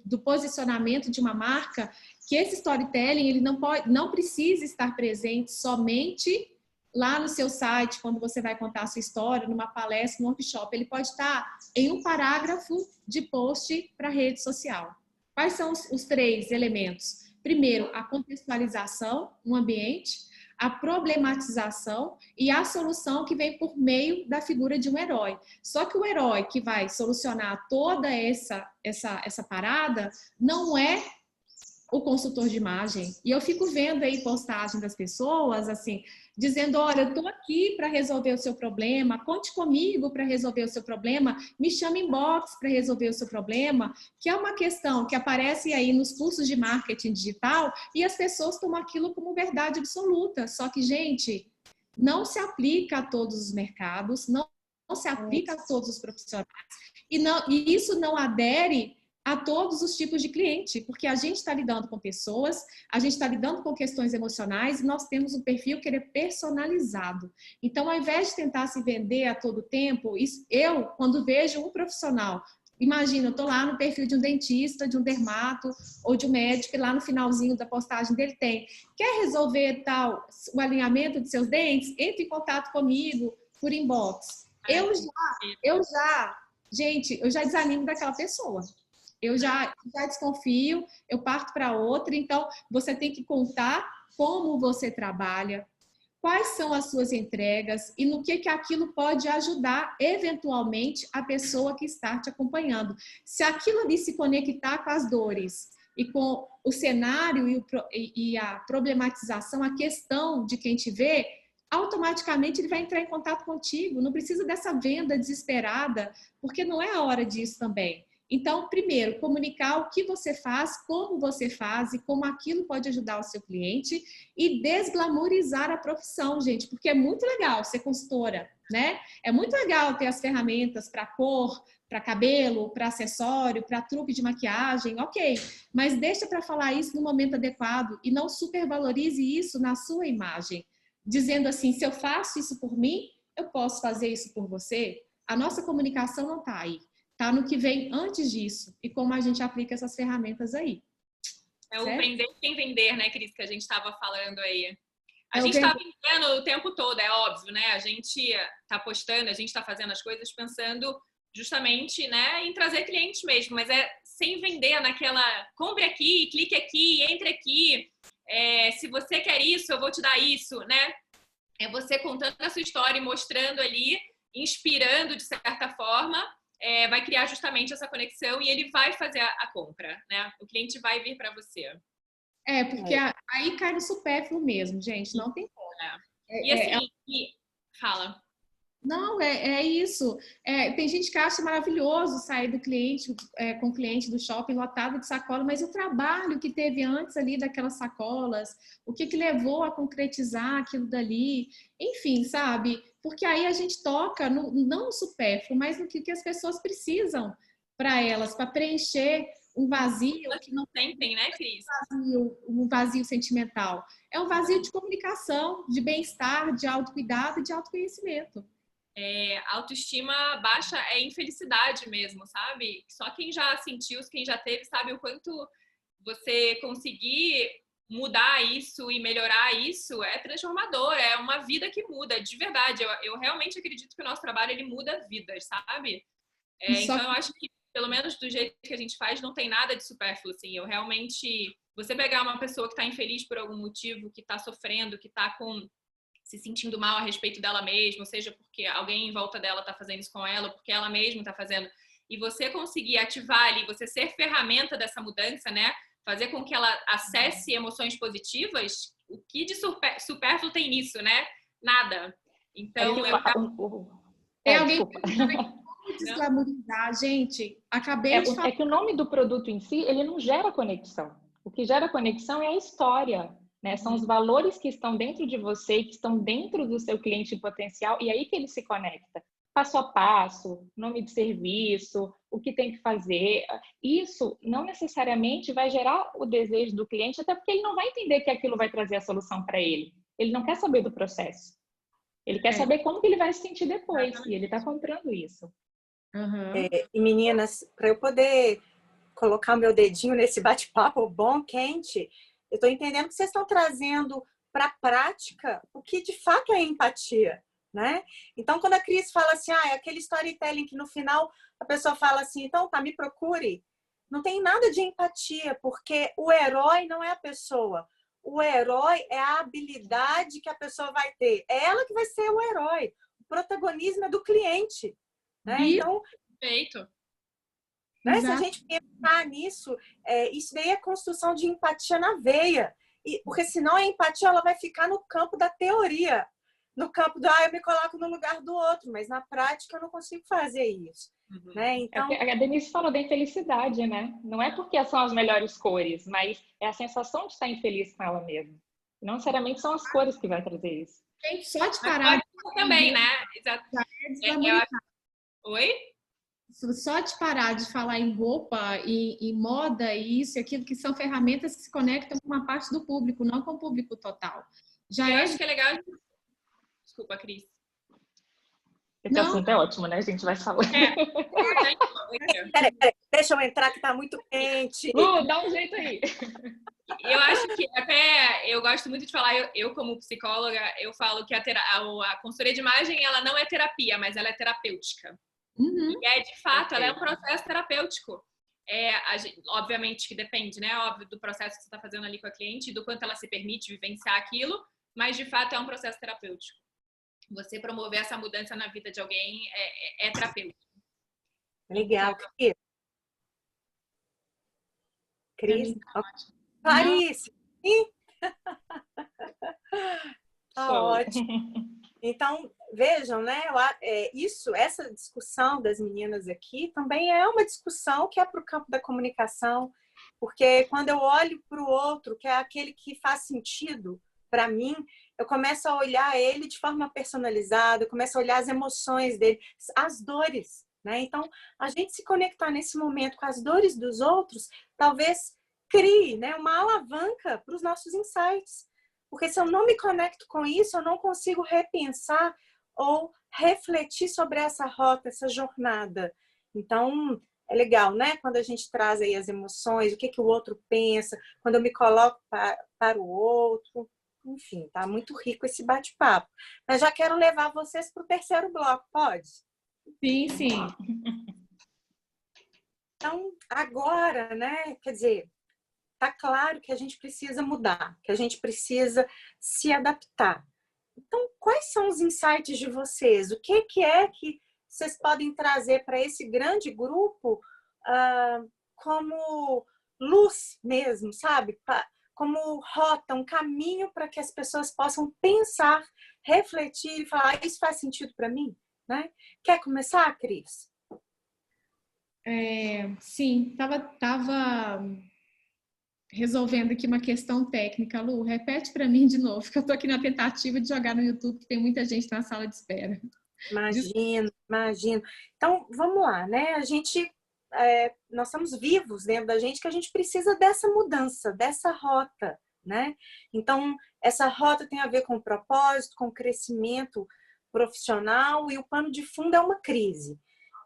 do posicionamento de uma marca, que esse storytelling ele não precisa estar presente somente lá no seu site, quando você vai contar a sua história, numa palestra, num workshop. Ele pode estar em um parágrafo de post para a rede social. Quais são os três elementos? Primeiro, a contextualização no ambiente, a problematização e a solução que vem por meio da figura de um herói. Só que o herói que vai solucionar toda essa parada não é o consultor de imagem. E eu fico vendo aí postagem das pessoas, assim, dizendo, olha, eu estou aqui para resolver o seu problema, conte comigo para resolver o seu problema, me chame inbox para resolver o seu problema, que é uma questão que aparece aí nos cursos de marketing digital, e as pessoas tomam aquilo como verdade absoluta. Só que, gente, não se aplica a todos os mercados, não se aplica a todos os profissionais, e isso não adere a todos os tipos de cliente, porque a gente está lidando com pessoas, a gente está lidando com questões emocionais, e nós temos um perfil que ele é personalizado. Então, ao invés de tentar se vender a todo tempo, eu, quando vejo um profissional, imagina, eu estou lá no perfil de um dentista, de um dermato ou de um médico, e lá no finalzinho da postagem dele tem: quer resolver o alinhamento de seus dentes? Entre em contato comigo por inbox. Gente, eu já desanimo daquela pessoa. Eu já desconfio, eu parto para outra. Então, você tem que contar como você trabalha, quais são as suas entregas e no que aquilo pode ajudar, eventualmente, a pessoa que está te acompanhando. Se aquilo ali se conectar com as dores e com o cenário e a problematização, a questão de quem te vê, automaticamente ele vai entrar em contato contigo. Não precisa dessa venda desesperada, porque não é a hora disso também. Então, primeiro, comunicar o que você faz, como você faz e como aquilo pode ajudar o seu cliente e desglamorizar a profissão, gente, porque é muito legal ser consultora, né? É muito legal ter as ferramentas para cor, para cabelo, para acessório, para truque de maquiagem, ok. Mas deixa para falar isso no momento adequado e não supervalorize isso na sua imagem. Dizendo assim, se eu faço isso por mim, eu posso fazer isso por você? A nossa comunicação não está aí. Está no que vem antes disso e como a gente aplica essas ferramentas aí. É o vender sem vender, né, Cris, que a gente estava falando aí. A É gente está vendendo o tempo todo, é óbvio, né? A gente está postando, a gente está fazendo as coisas pensando justamente, né, em trazer clientes mesmo, mas é sem vender naquela compre aqui, clique aqui, entre aqui, se você quer isso, eu vou te dar isso, né? É você contando a sua história e mostrando ali, inspirando de certa forma, vai criar justamente essa conexão e ele vai fazer a compra, né? O cliente vai vir para você. Porque aí cai no supérfluo mesmo, gente, não tem como. E assim, fala. Não, é isso. Tem gente que acha maravilhoso sair do cliente, com o cliente do shopping lotado de sacola, mas o trabalho que teve antes ali daquelas sacolas, o que levou a concretizar aquilo dali, enfim, sabe? Porque aí a gente toca não no supérfluo, mas no que as pessoas precisam para elas, para preencher um vazio que não sentem, né, Cris? Um vazio sentimental. É um vazio de comunicação, de bem-estar, de autocuidado e de autoconhecimento. Autoestima baixa é infelicidade mesmo, sabe? Só quem já sentiu, quem já teve, sabe o quanto você conseguir mudar isso e melhorar isso é transformador, é uma vida que muda, de verdade. Eu realmente acredito que o nosso trabalho, ele muda vidas, sabe? Então eu acho que, pelo menos do jeito que a gente faz, não tem nada de supérfluo, assim. Eu realmente... Você pegar uma pessoa que está infeliz por algum motivo, que está sofrendo, que está se sentindo mal a respeito dela mesma, seja porque alguém em volta dela está fazendo isso com ela, ou porque ela mesma está fazendo, e você conseguir ativar ali, você ser ferramenta dessa mudança, né? Fazer com que ela acesse emoções positivas, o que de supérfluo tem nisso, né? Nada. Então, alguém desglamorizar, gente. Acabei de falar. É que o nome do produto em si, ele não gera conexão. O que gera conexão é a história. Né? São os valores que estão dentro de você, que estão dentro do seu cliente potencial, e aí que ele se conecta. Passo a passo, nome de serviço, o que tem que fazer. Isso não necessariamente vai gerar o desejo do cliente, até porque ele não vai entender que aquilo vai trazer a solução para ele. Ele não quer saber do processo. Ele quer saber como que ele vai se sentir depois, e ele está comprando isso. E meninas, para eu poder colocar o meu dedinho nesse bate-papo bom, quente, eu estou entendendo que vocês estão trazendo para a prática o que de fato é empatia, né? Então, quando a Cris fala assim, é aquele storytelling que no final a pessoa fala assim, então tá, me procure, não tem nada de empatia, porque o herói não é a pessoa. O herói é a habilidade que a pessoa vai ter. É ela que vai ser o herói. O protagonismo é do cliente, né? Então, perfeito. Né? Se a gente pensar nisso, isso daí é construção de empatia na veia. Porque senão a empatia ela vai ficar no campo da teoria. No campo do, eu me coloco no lugar do outro. Mas na prática eu não consigo fazer isso. Né? Então... A Denise falou da infelicidade, né? Não é porque são as melhores cores, mas é a sensação de estar infeliz com ela mesma. Não necessariamente são as cores que vai trazer isso. Gente, só de parar... Também, né? Exato. Oi? Só de parar de falar em roupa e moda e isso e aquilo, que são ferramentas que se conectam com uma parte do público, não com o público total. Eu acho que é legal... Desculpa, Cris. Esse assunto é ótimo, né? A gente vai falar. Peraí, deixa eu entrar que tá muito quente. Dá um jeito aí. Eu acho que até eu gosto muito de falar, eu como psicóloga, eu falo que a consultoria de imagem, ela não é terapia, mas ela é terapêutica. E de fato, ela é um processo terapêutico. Obviamente que depende, né? Óbvio, do processo que você está fazendo ali com a cliente, do quanto ela se permite vivenciar aquilo, mas de fato é um processo terapêutico. Você promover essa mudança na vida de alguém é terapêutico. Legal. Cris? Clarice! Tá ótimo. Então, vejam, né? Essa discussão das meninas aqui também é uma discussão que é para o campo da comunicação, porque quando eu olho para o outro, que é aquele que faz sentido para mim, eu começo a olhar ele de forma personalizada, eu começo a olhar as emoções dele, as dores, né? Então, a gente se conectar nesse momento com as dores dos outros, talvez crie, né, uma alavanca para os nossos insights. Porque se eu não me conecto com isso, eu não consigo repensar ou refletir sobre essa rota, essa jornada. Então, é legal, né? Quando a gente traz aí as emoções, o que o outro pensa, quando eu me coloco para o outro. Enfim, tá muito rico esse bate-papo. Mas já quero levar vocês para o terceiro bloco, pode? Sim, sim. Então, agora, né? Quer dizer, tá claro que a gente precisa mudar, que a gente precisa se adaptar. Então, quais são os insights de vocês? O que é que vocês podem trazer para esse grande grupo como luz mesmo, sabe? Como rota, um caminho para que as pessoas possam pensar, refletir e falar, isso faz sentido para mim? Né? Quer começar, Cris? Sim, tava resolvendo aqui uma questão técnica. Lu, repete para mim de novo, que eu estou aqui na tentativa de jogar no YouTube, que tem muita gente na sala de espera. Imagino. Então, vamos lá, né? Nós estamos vivos dentro da gente que a gente precisa dessa mudança, dessa rota, né? Então, essa rota tem a ver com propósito, com crescimento profissional e o pano de fundo é uma crise.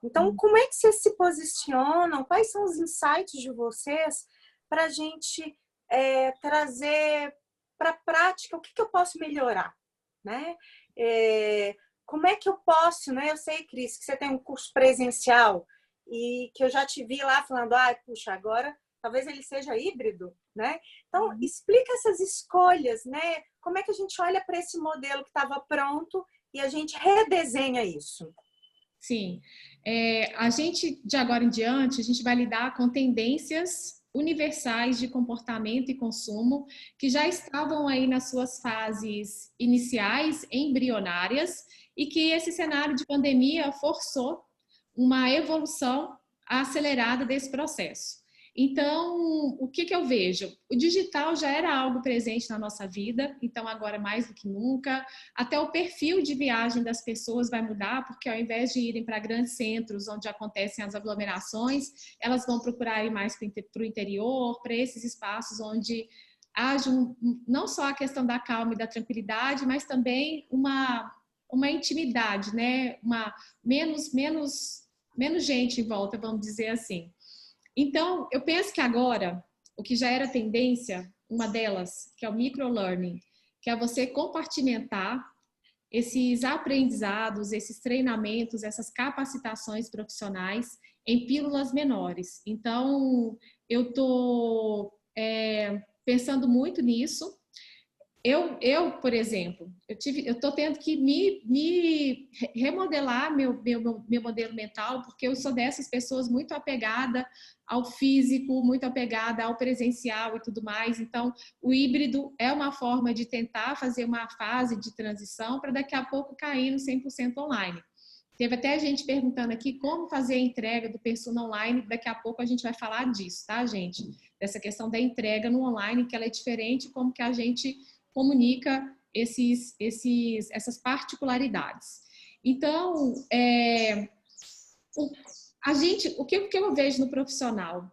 Então, como é que vocês se posicionam? Quais são os insights de vocês para a gente trazer para a prática o que eu posso melhorar, né? Como é que eu posso, né? Eu sei, Cris, que você tem um curso presencial e que eu já te vi lá falando, puxa, agora talvez ele seja híbrido, né? Então, explica essas escolhas, né? Como é que a gente olha para esse modelo que estava pronto e a gente redesenha isso? Sim. A gente, de agora em diante, a gente vai lidar com tendências universais de comportamento e consumo que já estavam aí nas suas fases iniciais, embrionárias, e que esse cenário de pandemia forçou uma evolução acelerada desse processo. Então, o que eu vejo? O digital já era algo presente na nossa vida, então agora mais do que nunca. Até o perfil de viagem das pessoas vai mudar, porque ao invés de irem para grandes centros onde acontecem as aglomerações, elas vão procurar ir mais para o interior, para esses espaços onde haja não só a questão da calma e da tranquilidade, mas também uma intimidade, né? Menos gente em volta, vamos dizer assim. Então, eu penso que agora, o que já era tendência, uma delas, que é o microlearning, que é você compartimentar esses aprendizados, esses treinamentos, essas capacitações profissionais em pílulas menores. Então, eu estou pensando muito nisso. Eu, por exemplo, eu estou tendo que me remodelar meu modelo mental, porque eu sou dessas pessoas muito apegada ao físico, muito apegada ao presencial e tudo mais. Então, o híbrido é uma forma de tentar fazer uma fase de transição para daqui a pouco cair no 100% online. Teve até gente perguntando aqui como fazer a entrega do persona online. Daqui a pouco a gente vai falar disso, tá, gente? Dessa questão da entrega no online, que ela é diferente, como que a gente comunica essas particularidades. Então, o que eu vejo no profissional?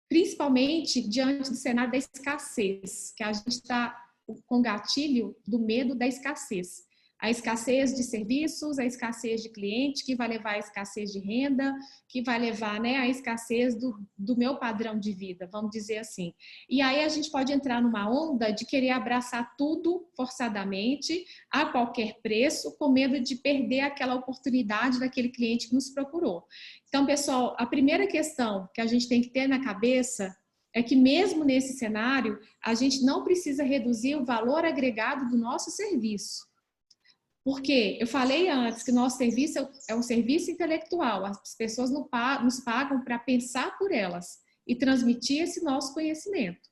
Principalmente diante do cenário da escassez, que a gente está com gatilho do medo da escassez. A escassez de serviços, a escassez de cliente, que vai levar à escassez de renda, que vai levar, né, à escassez do meu padrão de vida, vamos dizer assim. E aí a gente pode entrar numa onda de querer abraçar tudo forçadamente, a qualquer preço, com medo de perder aquela oportunidade daquele cliente que nos procurou. Então, pessoal, a primeira questão que a gente tem que ter na cabeça é que mesmo nesse cenário, a gente não precisa reduzir o valor agregado do nosso serviço. Porque eu falei antes que nosso serviço é um serviço intelectual, as pessoas nos pagam para pensar por elas. e transmitir esse nosso conhecimento,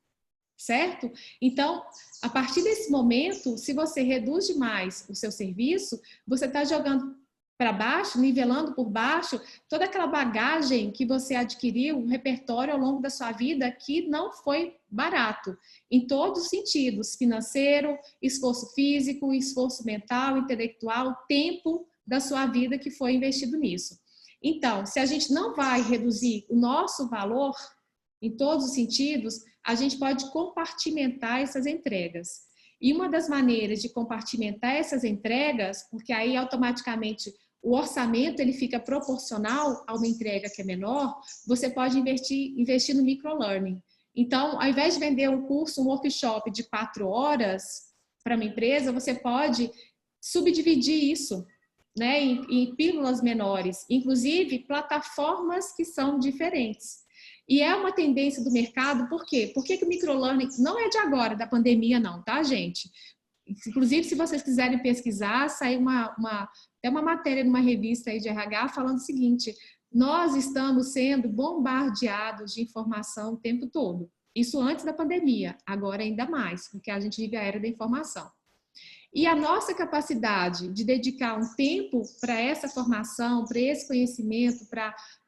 certo? Então, a partir desse momento, se você reduz demais o seu serviço, você está jogando para baixo, nivelando por baixo, toda aquela bagagem que você adquiriu, um repertório ao longo da sua vida que não foi barato, em todos os sentidos, financeiro, esforço físico, esforço mental, intelectual, tempo da sua vida que foi investido nisso. Então, se a gente não vai reduzir o nosso valor em todos os sentidos, a gente pode compartimentar essas entregas. E uma das maneiras de compartimentar essas entregas, porque aí automaticamente o orçamento ele fica proporcional a uma entrega que é menor, você pode investir no microlearning. Então, ao invés de vender um curso, um workshop de 4 horas para uma empresa, você pode subdividir isso, né, em pílulas menores, inclusive plataformas que são diferentes. E é uma tendência do mercado, por quê? Por que o microlearning não é de agora, da pandemia não, tá, gente? Inclusive, se vocês quiserem pesquisar, saiu até uma matéria numa revista aí de RH falando o seguinte: nós estamos sendo bombardeados de informação o tempo todo. Isso antes da pandemia, agora ainda mais, porque a gente vive a era da informação. E a nossa capacidade de dedicar um tempo para essa formação, para esse conhecimento,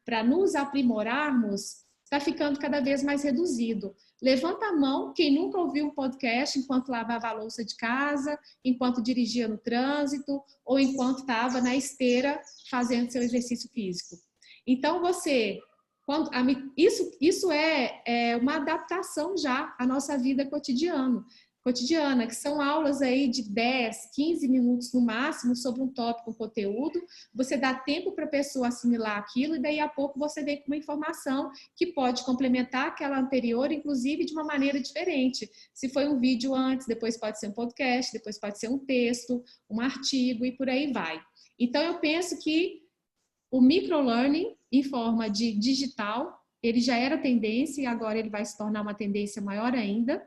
para nos aprimorarmos, está ficando cada vez mais reduzido. Levanta a mão quem nunca ouviu um podcast enquanto lavava a louça de casa, enquanto dirigia no trânsito ou enquanto estava na esteira fazendo seu exercício físico. Então, isso é uma adaptação já à nossa vida cotidiana, que são aulas aí de 10, 15 minutos no máximo sobre um tópico, um conteúdo. Você dá tempo para a pessoa assimilar aquilo e daí a pouco você vem com uma informação que pode complementar aquela anterior, inclusive de uma maneira diferente. Se foi um vídeo antes, depois pode ser um podcast, depois pode ser um texto, um artigo e por aí vai. Então, eu penso que o microlearning em forma de digital, ele já era tendência e agora ele vai se tornar uma tendência maior ainda.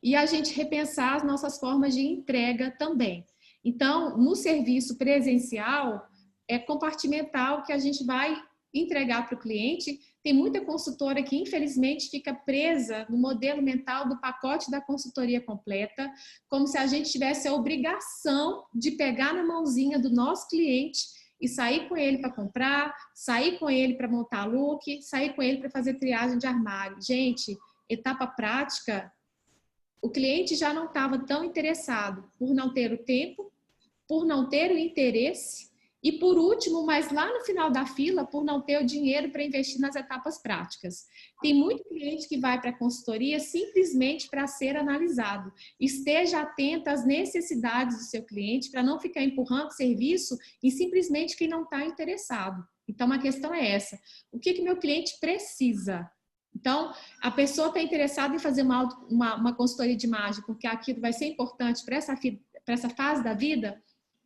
E a gente repensar as nossas formas de entrega também. Então, no serviço presencial, é compartimentar o que a gente vai entregar para o cliente. Tem muita consultora que, infelizmente, fica presa no modelo mental do pacote da consultoria completa, como se a gente tivesse a obrigação de pegar na mãozinha do nosso cliente e sair com ele para comprar, sair com ele para montar look, sair com ele para fazer triagem de armário. Gente, etapa prática, o cliente já não estava tão interessado por não ter o tempo, por não ter o interesse e, por último, mas lá no final da fila, por não ter o dinheiro para investir nas etapas práticas. Tem muito cliente que vai para a consultoria simplesmente para ser analisado. Esteja atento às necessidades do seu cliente para não ficar empurrando serviço e simplesmente quem não está interessado. Então, a questão é essa. O que meu cliente precisa? Então, a pessoa está interessada em fazer uma consultoria de imagem porque aquilo vai ser importante para essa fase da vida.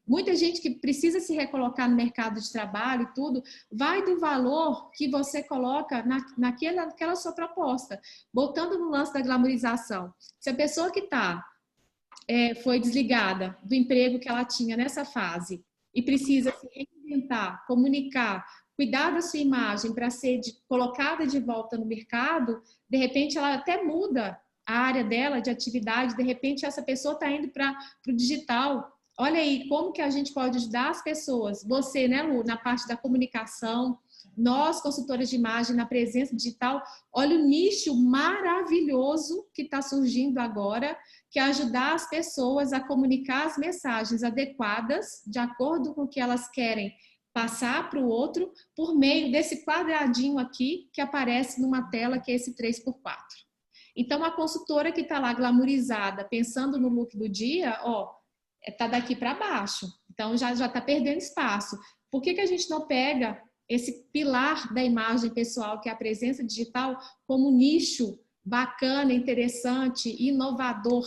Muita gente que precisa se recolocar no mercado de trabalho e tudo, vai do valor que você coloca naquela sua proposta, botando no lance da glamorização. Se a pessoa que foi desligada do emprego que ela tinha nessa fase e precisa se reinventar, comunicar, cuidar da sua imagem para ser colocada de volta no mercado, de repente ela até muda a área dela de atividade, de repente essa pessoa está indo para o digital. Olha aí, como que a gente pode ajudar as pessoas? Você, né, Lu, na parte da comunicação, nós, consultoras de imagem, na presença digital, olha o nicho maravilhoso que está surgindo agora, que é ajudar as pessoas a comunicar as mensagens adequadas, de acordo com o que elas querem passar para o outro, por meio desse quadradinho aqui, que aparece numa tela, que é esse 3x4. Então, a consultora que está lá glamourizada, pensando no look do dia, está daqui para baixo. Então, já está perdendo espaço. Por que a gente não pega esse pilar da imagem pessoal, que é a presença digital, como nicho bacana, interessante, inovador?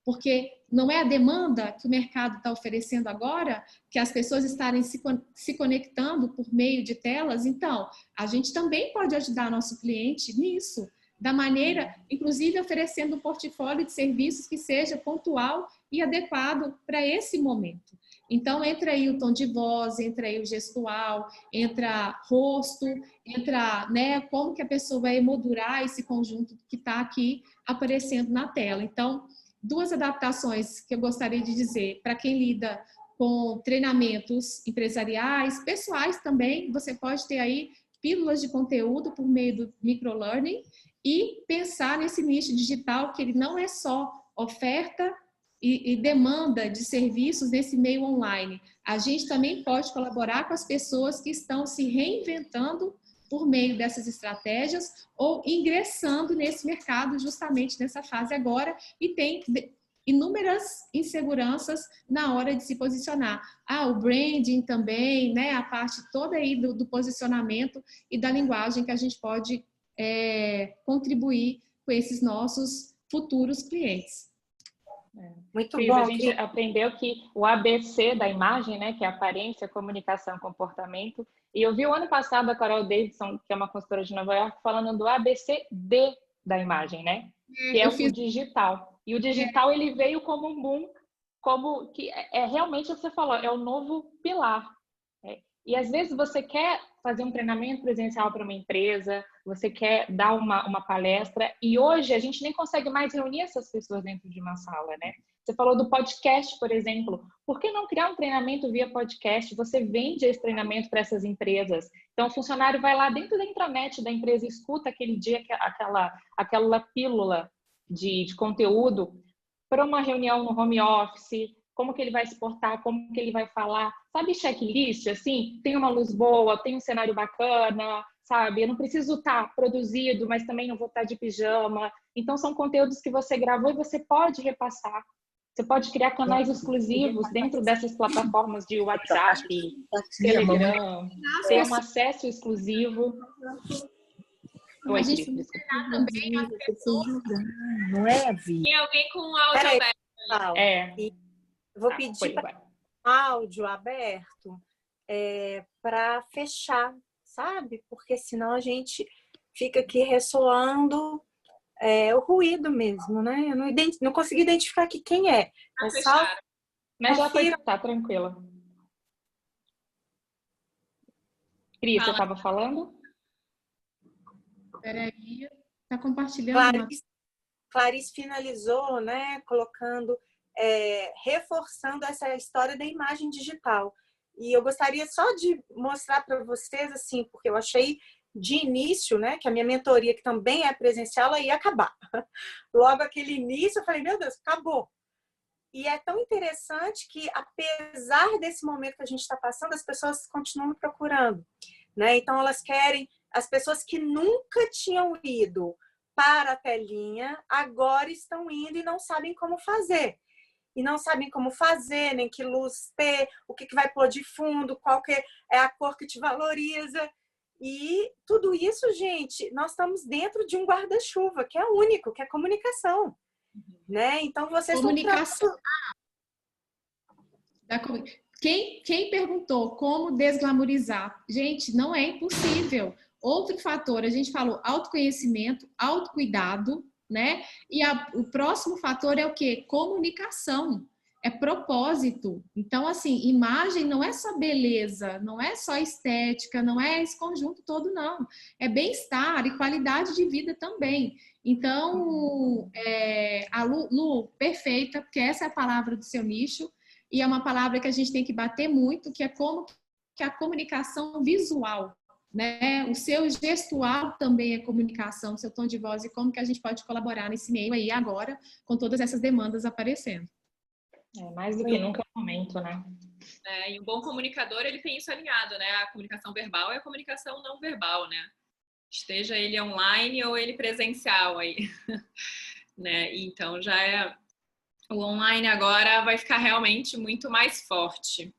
Porque não é a demanda que o mercado está oferecendo agora, que as pessoas estarem se conectando por meio de telas. Então, a gente também pode ajudar nosso cliente nisso, da maneira, inclusive oferecendo um portfólio de serviços que seja pontual e adequado para esse momento. Então, entra aí o tom de voz, entra aí o gestual, entra rosto, entra, né, como que a pessoa vai emoldurar esse conjunto que está aqui aparecendo na tela. Então, duas adaptações que eu gostaria de dizer para quem lida com treinamentos empresariais, pessoais também, você pode ter aí pílulas de conteúdo por meio do microlearning e pensar nesse nicho digital que ele não é só oferta e demanda de serviços nesse meio online. A gente também pode colaborar com as pessoas que estão se reinventando por meio dessas estratégias ou ingressando nesse mercado justamente nessa fase agora e tem inúmeras inseguranças na hora de se posicionar. O branding também, né? A parte toda aí do posicionamento e da linguagem que a gente pode contribuir com esses nossos futuros clientes. Muito Cris, bom. a gente aprendeu que o ABC da imagem, né, que é aparência, comunicação, comportamento, e eu vi o ano passado a Carol Davidson, que é uma consultora de Nova York, falando do ABCD da imagem, né, que é o digital. E o digital ele veio como um boom, como que realmente o que você falou, é o novo pilar. E às vezes você quer fazer um treinamento presencial para uma empresa, você quer dar uma palestra, e hoje a gente nem consegue mais reunir essas pessoas dentro de uma sala, né? Você falou do podcast, por exemplo. Por que não criar um treinamento via podcast? Você vende esse treinamento para essas empresas. Então, o funcionário vai lá dentro da intranet da empresa, escuta aquele dia, aquela pílula de conteúdo para uma reunião no home office, como que ele vai se portar, como que ele vai falar. Sabe checklist, assim? Tem uma luz boa, tem um cenário bacana, sabe? Eu não preciso estar produzido, mas também não vou estar de pijama. Então, são conteúdos que você gravou e você pode repassar. Você pode criar canais exclusivos dentro dessas plataformas de WhatsApp, Telegram, ter um acesso exclusivo. A gente pode treinar também as pessoas. Não é, Vi? Tem alguém com o áudio aberto. Vou pedir para áudio aberto para fechar, sabe? Porque senão a gente fica aqui ressoando o ruído mesmo, né? Eu não consegui identificar aqui quem é. Mas já foi, tá tranquila. Cris, você estava falando? Peraí, tá compartilhando. Clarice finalizou, né? Colocando, reforçando essa história da imagem digital. E eu gostaria só de mostrar para vocês, assim, porque eu achei de início, né, que a minha mentoria, que também é presencial, ela ia acabar. Logo aquele início, eu falei, meu Deus, acabou. E é tão interessante que, apesar desse momento que a gente está passando, as pessoas continuam me procurando, né? Então, elas querem, as pessoas que nunca tinham ido para a telinha, agora estão indo e não sabem como fazer. E não sabem como fazer, nem que luz ter, o que vai pôr de fundo, qual que é a cor que te valoriza. E tudo isso, gente, nós estamos dentro de um guarda-chuva, que é único, que é comunicação. Né? Então, vocês comunicação. Quem perguntou como desglamorizar? Gente, não é impossível. Outro fator, a gente falou autoconhecimento, autocuidado, né? E o próximo fator é o quê? Comunicação. É propósito. Então, assim, imagem não é só beleza, não é só estética, não é esse conjunto todo, não. É bem-estar e qualidade de vida também. Então, a Lu, perfeita, porque essa é a palavra do seu nicho, e é uma palavra que a gente tem que bater muito, que é como que a comunicação visual, né? O seu gestual também é comunicação, o seu tom de voz, e como que a gente pode colaborar nesse meio aí agora, com todas essas demandas aparecendo. Mais do que nunca é o momento, né? E um bom comunicador, ele tem isso alinhado, né? A comunicação verbal é a comunicação não verbal, né? Esteja ele online ou ele presencial aí, né? Então já o online agora vai ficar realmente muito mais forte.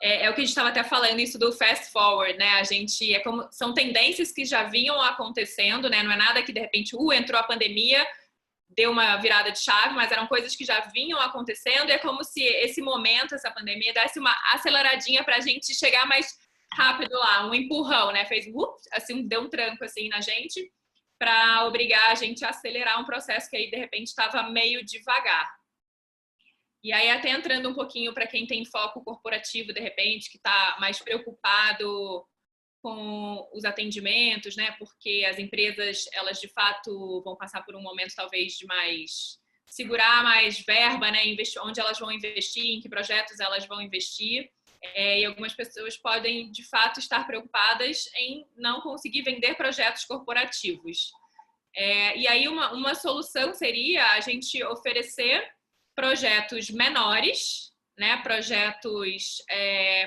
É o que a gente estava até falando, isso do fast forward, né? A gente são tendências que já vinham acontecendo, né? Não é nada que de repente entrou a pandemia, deu uma virada de chave, mas eram coisas que já vinham acontecendo, e é como se esse momento, essa pandemia, desse uma aceleradinha para a gente chegar mais rápido lá, um empurrão, né? Fez, assim, deu um tranco assim na gente, para obrigar a gente a acelerar um processo que aí de repente estava meio devagar. E aí, até entrando um pouquinho para quem tem foco corporativo, de repente, que está mais preocupado com os atendimentos, né? Porque as empresas, elas de fato vão passar por um momento talvez de mais segurar mais verba, né? Onde elas vão investir, em que projetos elas vão investir. E algumas pessoas podem de fato estar preocupadas em não conseguir vender projetos corporativos. E aí uma solução seria a gente oferecer projetos menores, né? Projetos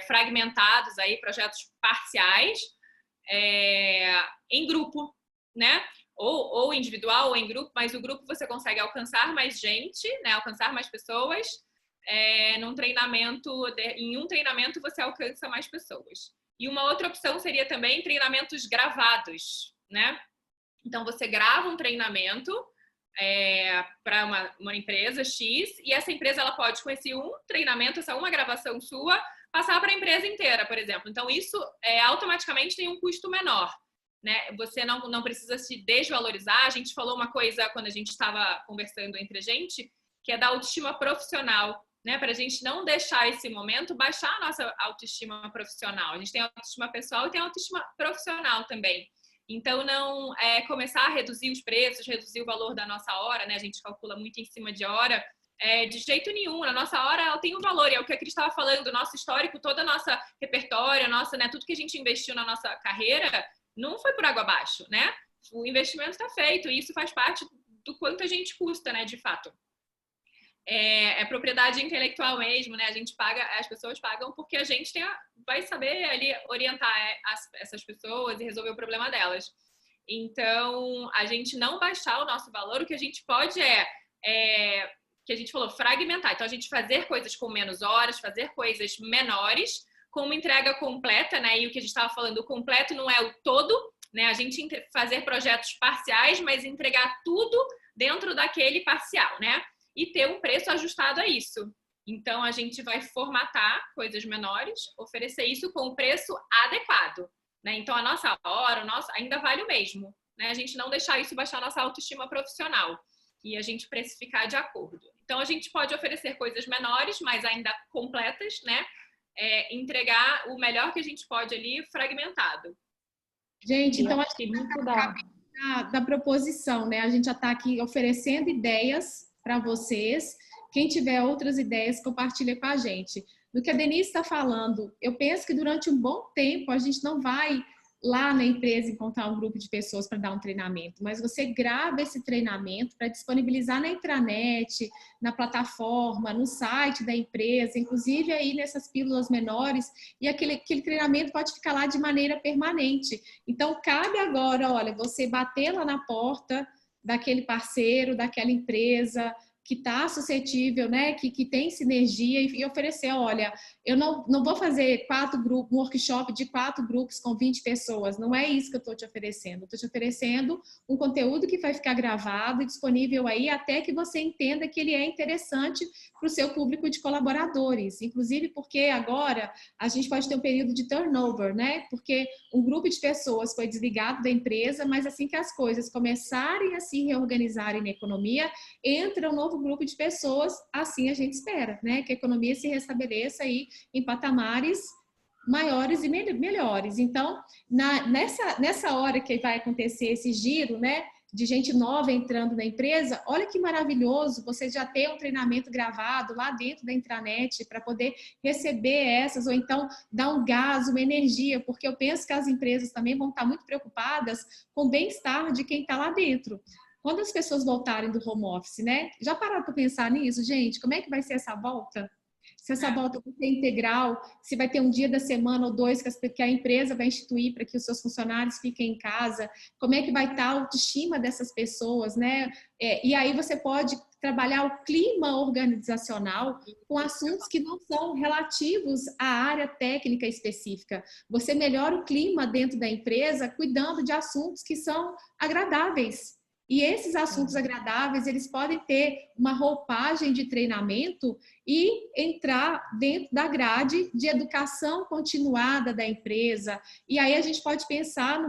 fragmentados, aí, projetos parciais, em grupo, né? Ou individual ou em grupo, mas o grupo você consegue alcançar mais gente, né? Alcançar mais pessoas. Em um treinamento você alcança mais pessoas. E uma outra opção seria também treinamentos gravados, né? Então você grava um treinamento para uma empresa X, e essa empresa ela pode, com esse um treinamento, essa uma gravação sua, passar para a empresa inteira, por exemplo. Então isso automaticamente tem um custo menor, né? Você não precisa se desvalorizar. A gente falou uma coisa quando a gente estava conversando entre a gente, que é da autoestima profissional, né? Para a gente não deixar esse momento baixar a nossa autoestima profissional. A gente tem autoestima pessoal e tem autoestima profissional também. Então, não começar a reduzir os preços, reduzir o valor da nossa hora, né? A gente calcula muito em cima de hora, de jeito nenhum. A nossa hora, ela tem um valor, e é o que a Cris estava falando, o nosso histórico, toda a nossa repertório, né, tudo que a gente investiu na nossa carreira, não foi por água abaixo, né? O investimento está feito, e isso faz parte do quanto a gente custa, né, de fato. É propriedade intelectual mesmo, né? A gente paga, as pessoas pagam porque a gente vai saber ali orientar essas pessoas e resolver o problema delas. Então, a gente não baixar o nosso valor, o que a gente pode que a gente falou, fragmentar. Então, a gente fazer coisas com menos horas, fazer coisas menores, com uma entrega completa, né? E o que a gente estava falando, o completo não é o todo, né? A gente fazer projetos parciais, mas entregar tudo dentro daquele parcial, né? E ter um preço ajustado a isso. Então, a gente vai formatar coisas menores, oferecer isso com o preço adequado, né? Então, a nossa hora, o nosso ainda vale o mesmo, né? A gente não deixar isso baixar a nossa autoestima profissional e a gente precificar de acordo. Então, a gente pode oferecer coisas menores, mas ainda completas, né? Entregar o melhor que a gente pode ali, fragmentado. Gente, então acho que muito da proposição, né? A gente já está aqui oferecendo ideias para vocês. Quem tiver outras ideias, compartilha com a gente. No que a Denise está falando, eu penso que durante um bom tempo a gente não vai lá na empresa encontrar um grupo de pessoas para dar um treinamento, mas você grava esse treinamento para disponibilizar na intranet, na plataforma, no site da empresa, inclusive aí nessas pílulas menores, e aquele treinamento pode ficar lá de maneira permanente. Então, cabe agora, olha, você bater lá na porta daquele parceiro, daquela empresa que está suscetível, né, que tem sinergia, e oferecer, olha, eu não vou fazer um workshop de 4 grupos com 20 pessoas, não é isso que eu estou te oferecendo. Estou te oferecendo um conteúdo que vai ficar gravado e disponível aí até que você entenda que ele é interessante para o seu público de colaboradores, inclusive porque agora a gente pode ter um período de turnover, né, porque um grupo de pessoas foi desligado da empresa, mas assim que as coisas começarem a se reorganizarem na economia, entra um novo grupo de pessoas, assim a gente espera, né? Que a economia se restabeleça aí em patamares maiores e melhores. Então, nessa hora que vai acontecer esse giro, né? De gente nova entrando na empresa, olha que maravilhoso você já ter um treinamento gravado lá dentro da intranet para poder receber essas, ou então dar um gás, uma energia, porque eu penso que as empresas também vão estar muito preocupadas com o bem-estar de quem está lá dentro. Quando as pessoas voltarem do home office, né? Já pararam para pensar nisso, gente? Como é que vai ser essa volta? Se essa volta vai ser integral, se vai ter um dia da semana ou 2 que a empresa vai instituir para que os seus funcionários fiquem em casa, como é que vai estar a autoestima dessas pessoas, né? E aí você pode trabalhar o clima organizacional com assuntos que não são relativos à área técnica específica. Você melhora o clima dentro da empresa cuidando de assuntos que são agradáveis. E esses assuntos agradáveis, eles podem ter uma roupagem de treinamento e entrar dentro da grade de educação continuada da empresa. E aí a gente pode pensar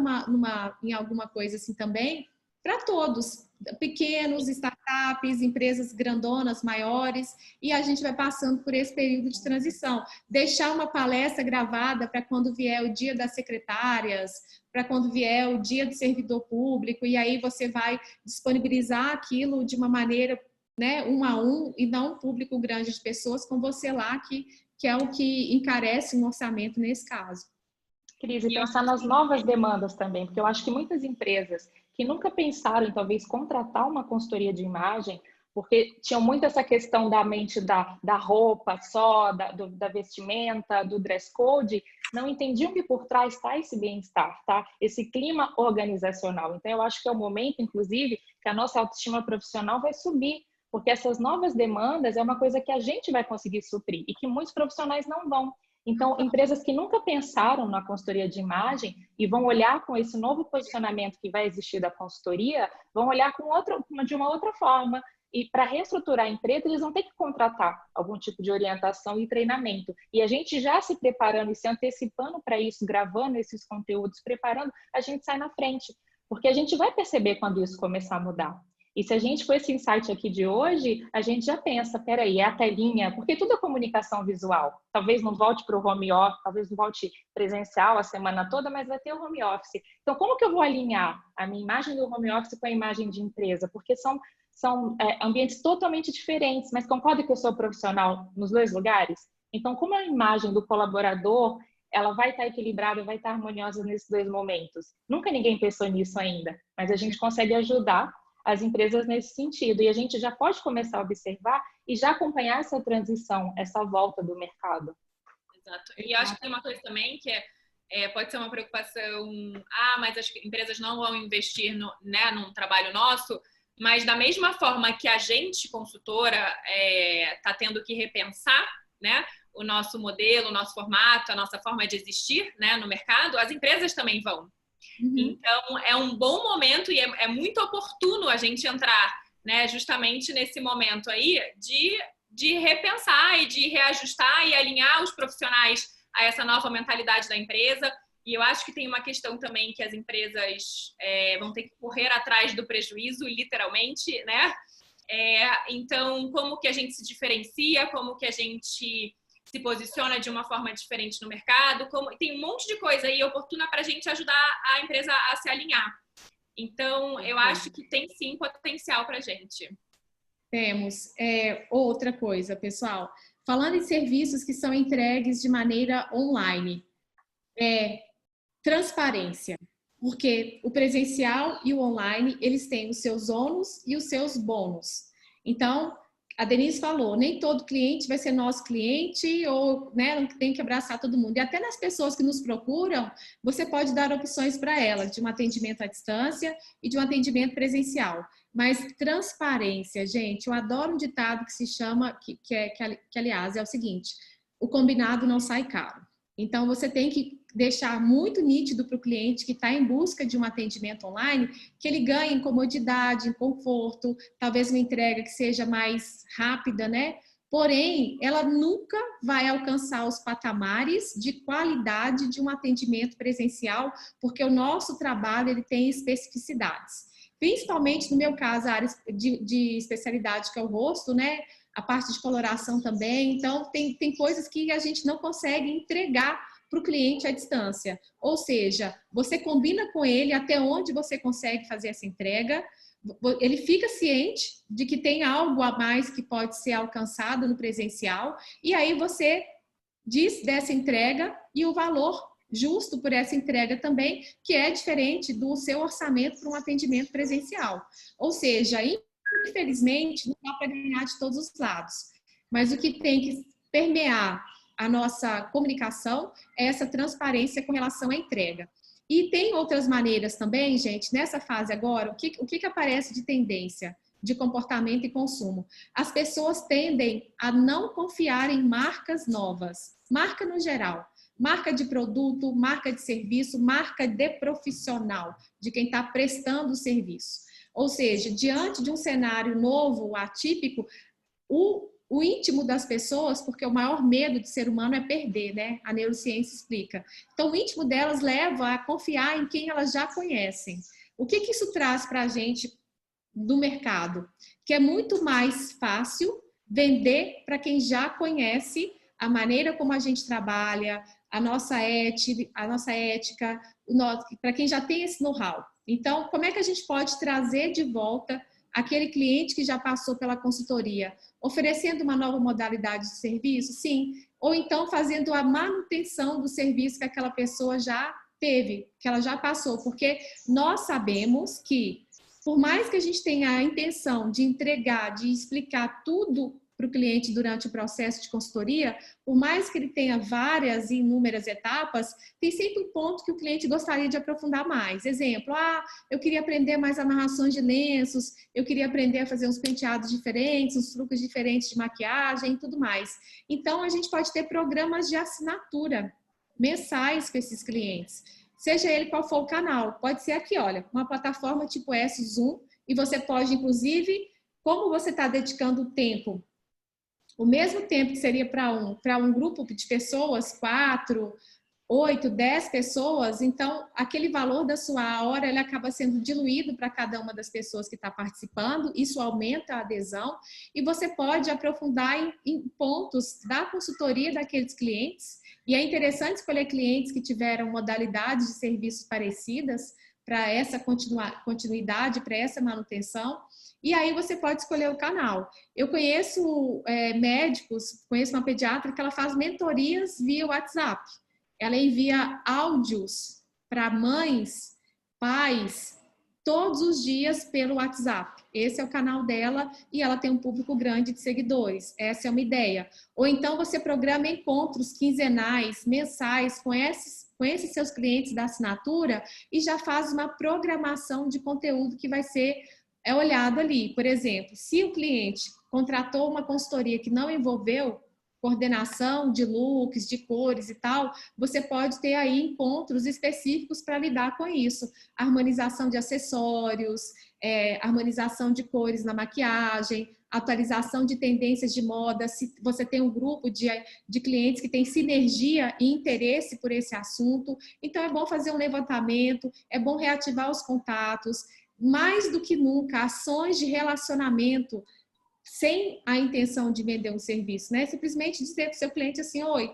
em alguma coisa assim também para todos. pequenos, startups, empresas grandonas, maiores, e a gente vai passando por esse período de transição. Deixar uma palestra gravada para quando vier o dia das secretárias, para quando vier o dia do servidor público, e aí você vai disponibilizar aquilo de uma maneira, né, 1 a 1, e não um público grande de pessoas com você lá, que é o que encarece um orçamento nesse caso. Cris, e pensar nas novas demandas também, porque eu acho que muitas empresas que nunca pensaram em talvez contratar uma consultoria de imagem, porque tinham muito essa questão da mente da roupa só, da vestimenta, do dress code, não entendiam que por trás está esse bem-estar, tá? Esse clima organizacional. Então, eu acho que é o momento, inclusive, que a nossa autoestima profissional vai subir, porque essas novas demandas é uma coisa que a gente vai conseguir suprir e que muitos profissionais não vão. Então, empresas que nunca pensaram na consultoria de imagem e vão olhar com esse novo posicionamento que vai existir da consultoria, vão olhar de uma outra forma. E para reestruturar a empresa, eles vão ter que contratar algum tipo de orientação e treinamento. E a gente já se preparando e se antecipando para isso, gravando esses conteúdos, preparando, a gente sai na frente. Porque a gente vai perceber quando isso começar a mudar. E se a gente, com esse insight aqui de hoje, a gente já pensa, peraí, é a telinha, porque tudo é comunicação visual. Talvez não volte para o home office, talvez não volte presencial a semana toda, mas vai ter o home office. Então, como que eu vou alinhar a minha imagem do home office com a imagem de empresa? Porque são ambientes totalmente diferentes, mas concorda que eu sou profissional nos dois lugares? Então, como a imagem do colaborador, ela vai estar equilibrada, vai estar harmoniosa nesses dois momentos? Nunca ninguém pensou nisso ainda, mas a gente consegue ajudar as empresas nesse sentido. E a gente já pode começar a observar e já acompanhar essa transição, essa volta do mercado. Exato. E acho que tem uma coisa também que pode ser uma preocupação, mas as empresas não vão investir num trabalho nosso, mas da mesma forma que a gente, consultora, está tendo que repensar, né, o nosso modelo, o nosso formato, a nossa forma de existir, né, no mercado, as empresas também vão. Então, é um bom momento e é muito oportuno a gente entrar, né, justamente nesse momento aí de repensar e de reajustar e alinhar os profissionais a essa nova mentalidade da empresa. E eu acho que tem uma questão também que as empresas vão ter que correr atrás do prejuízo, literalmente, né? Então, como que a gente se diferencia, como que a gente se posiciona de uma forma diferente no mercado, tem um monte de coisa aí oportuna para a gente ajudar a empresa a se alinhar. Então, eu acho que tem sim potencial para a gente. Temos. Outra coisa, pessoal, falando em serviços que são entregues de maneira online, transparência, porque o presencial e o online, eles têm os seus ônus e os seus bônus. Então, a Denise falou, nem todo cliente vai ser nosso cliente ou, né, não tem que abraçar todo mundo. E até nas pessoas que nos procuram, você pode dar opções para elas de um atendimento à distância e de um atendimento presencial. Mas transparência, gente, eu adoro um ditado que se chama, que aliás é o seguinte, o combinado não sai caro. Então, você tem que deixar muito nítido para o cliente que está em busca de um atendimento online, que ele ganhe em comodidade, em conforto, talvez uma entrega que seja mais rápida, né? Porém, ela nunca vai alcançar os patamares de qualidade de um atendimento presencial, porque o nosso trabalho ele tem especificidades. Principalmente no meu caso, a área de especialidade que é o rosto, né? A parte de coloração também. Então, tem coisas que a gente não consegue entregar para o cliente à distância. Ou seja, você combina com ele até onde você consegue fazer essa entrega, ele fica ciente de que tem algo a mais que pode ser alcançado no presencial, e aí você diz dessa entrega e o valor justo por essa entrega também, que é diferente do seu orçamento para um atendimento presencial. Ou seja, infelizmente, não dá para ganhar de todos os lados, mas o que tem que permear a nossa comunicação é essa transparência com relação à entrega. E tem outras maneiras também, gente, nessa fase agora, o que aparece de tendência de comportamento e consumo? As pessoas tendem a não confiar em marcas novas, marca no geral, marca de produto, marca de serviço, marca de profissional, de quem está prestando o serviço. Ou seja, diante de um cenário novo, atípico, o íntimo das pessoas, porque o maior medo do ser humano é perder, né? A neurociência explica. Então, o íntimo delas leva a confiar em quem elas já conhecem. O que isso traz para a gente do mercado, que é muito mais fácil vender para quem já conhece a maneira como a gente trabalha, a nossa ética, para quem já tem esse know-how. Então, como é que a gente pode trazer de volta aquele cliente que já passou pela consultoria? Oferecendo uma nova modalidade de serviço? Sim. Ou então fazendo a manutenção do serviço que aquela pessoa já teve, que ela já passou. Porque nós sabemos que, por mais que a gente tenha a intenção de entregar, de explicar tudo para o cliente durante o processo de consultoria, por mais que ele tenha várias e inúmeras etapas, tem sempre um ponto que o cliente gostaria de aprofundar mais. Exemplo, eu queria aprender mais amarrações de lenços, eu queria aprender a fazer uns penteados diferentes, uns truques diferentes de maquiagem e tudo mais. Então, a gente pode ter programas de assinatura mensais com esses clientes, seja ele qual for o canal. Um ser aqui, olha, uma plataforma tipo essa, Zoom, e você pode, inclusive, como você está dedicando tempo, o mesmo tempo que seria para um grupo de pessoas, 4, 8, 10 pessoas, então aquele valor da sua hora ele acaba sendo diluído para cada uma das pessoas que está participando, isso aumenta a adesão e você pode aprofundar em pontos da consultoria daqueles clientes, e é interessante escolher clientes que tiveram modalidades de serviços parecidas para essa continuidade, para essa manutenção. E aí você pode escolher o canal. Eu conheço médicos, conheço uma pediatra que ela faz mentorias via WhatsApp. Ela envia áudios para mães, pais, todos os dias pelo WhatsApp. Esse é o canal dela e ela tem um público grande de seguidores. Essa é uma ideia. Ou então você programa encontros quinzenais, mensais com esses seus clientes da assinatura e já faz uma programação de conteúdo que vai ser olhado ali. Por exemplo, se o cliente contratou uma consultoria que não envolveu coordenação de looks, de cores e tal, você pode ter aí encontros específicos para lidar com isso. Harmonização de acessórios, harmonização de cores na maquiagem, atualização de tendências de moda. Se você tem um grupo de clientes que tem sinergia e interesse por esse assunto, então é bom fazer um levantamento, é bom reativar os contatos. Mais do que nunca, ações de relacionamento sem a intenção de vender um serviço, né? Simplesmente dizer para o seu cliente assim, oi,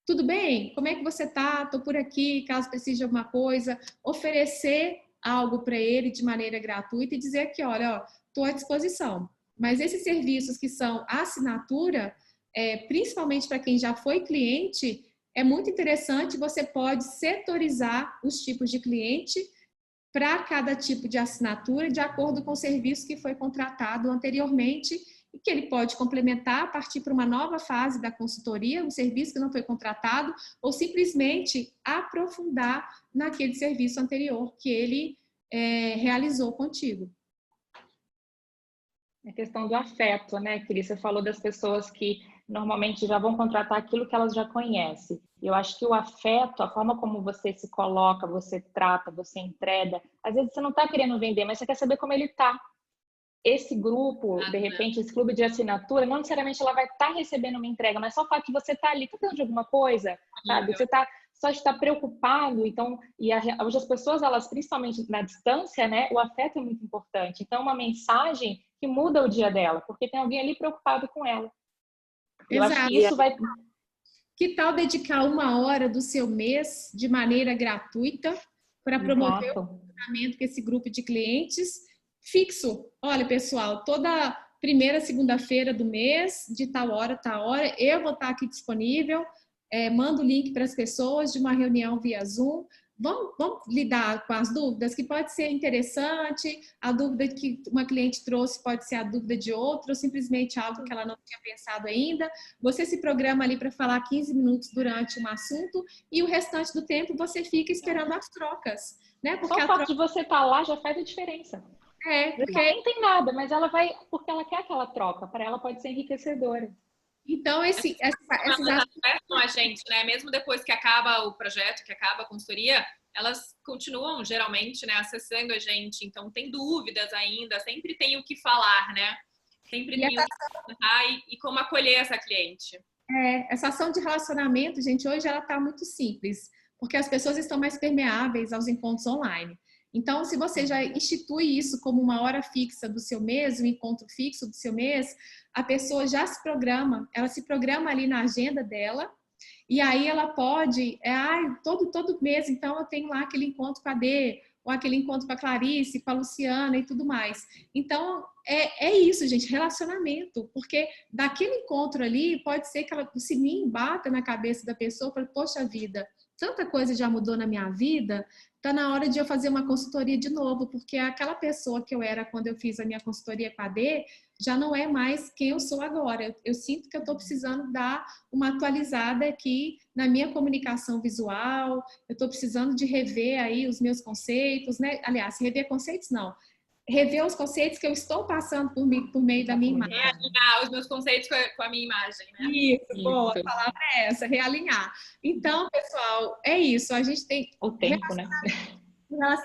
tudo bem? Como é que você tá? Estou por aqui, caso precise de alguma coisa. Oferecer algo para ele de maneira gratuita e dizer que, olha, estou à disposição. Mas esses serviços que são assinatura, principalmente para quem já foi cliente, é muito interessante, você pode setorizar os tipos de cliente para cada tipo de assinatura, de acordo com o serviço que foi contratado anteriormente e que ele pode complementar, partir para uma nova fase da consultoria, um serviço que não foi contratado, ou simplesmente aprofundar naquele serviço anterior que ele realizou contigo. A questão do afeto, né, Cris? Você falou das pessoas que normalmente já vão contratar aquilo que elas já conhecem. Eu acho que o afeto, a forma como você se coloca, você trata, você entrega, às vezes você não está querendo vender, mas você quer saber como ele está. Esse grupo, de repente, esse clube de assinatura, não necessariamente ela vai estar recebendo uma entrega, mas só o fato de você estar ali, precisando de alguma coisa, sabe? Você só está preocupado, então, hoje as pessoas, elas, principalmente na distância, né, o afeto é muito importante. Então, uma mensagem que muda o dia dela, porque tem alguém ali preocupado com ela. Eu acho que isso vai... Que tal dedicar 1 hora do seu mês de maneira gratuita para promover o relacionamento com esse grupo de clientes fixo? Olha, pessoal, toda primeira segunda-feira do mês, de tal hora, eu vou estar aqui disponível, mando o link para as pessoas de uma reunião via Zoom. Vamos lidar com as dúvidas, que pode ser interessante, a dúvida que uma cliente trouxe pode ser a dúvida de outra, ou simplesmente algo que ela não tinha pensado ainda. Você se programa ali para falar 15 minutos durante um assunto e o restante do tempo você fica esperando as trocas, né? Porque só o fato de você estar lá já faz a diferença. Porque nem tem nada, mas ela vai, porque ela quer aquela troca, para ela pode ser enriquecedora. Então, esses acessam a gente, né? Mesmo depois que acaba o projeto, que acaba a consultoria, elas continuam geralmente, né, acessando a gente. Então, tem dúvidas ainda, sempre tem o que falar, né? Sempre tem o que contar e como acolher essa cliente. Essa ação de relacionamento, gente, hoje ela está muito simples, porque as pessoas estão mais permeáveis aos encontros online. Então, se você já institui isso como uma hora fixa do seu mês, um encontro fixo do seu mês, a pessoa já se programa, ela se programa ali na agenda dela, e aí ela pode, todo mês, então eu tenho lá aquele encontro com a Dê, ou aquele encontro com a Clarice, com a Luciana e tudo mais. Então, é isso, gente, relacionamento, porque daquele encontro ali, pode ser que o sininho bata na cabeça da pessoa, para poxa vida, tanta coisa já mudou na minha vida, tá na hora de eu fazer uma consultoria de novo, porque aquela pessoa que eu era quando eu fiz a minha consultoria com a Dê, já não é mais quem eu sou agora. Eu sinto que eu estou precisando dar uma atualizada aqui na minha comunicação visual, eu estou precisando de rever aí os meus conceitos, né? Aliás, rever conceitos não, rever os conceitos que eu estou passando por meio da minha imagem. Realinhar os meus conceitos com a minha imagem, né? Isso, boa, a palavra é essa, realinhar. Então, pessoal, é isso, a gente tem... O tempo, né?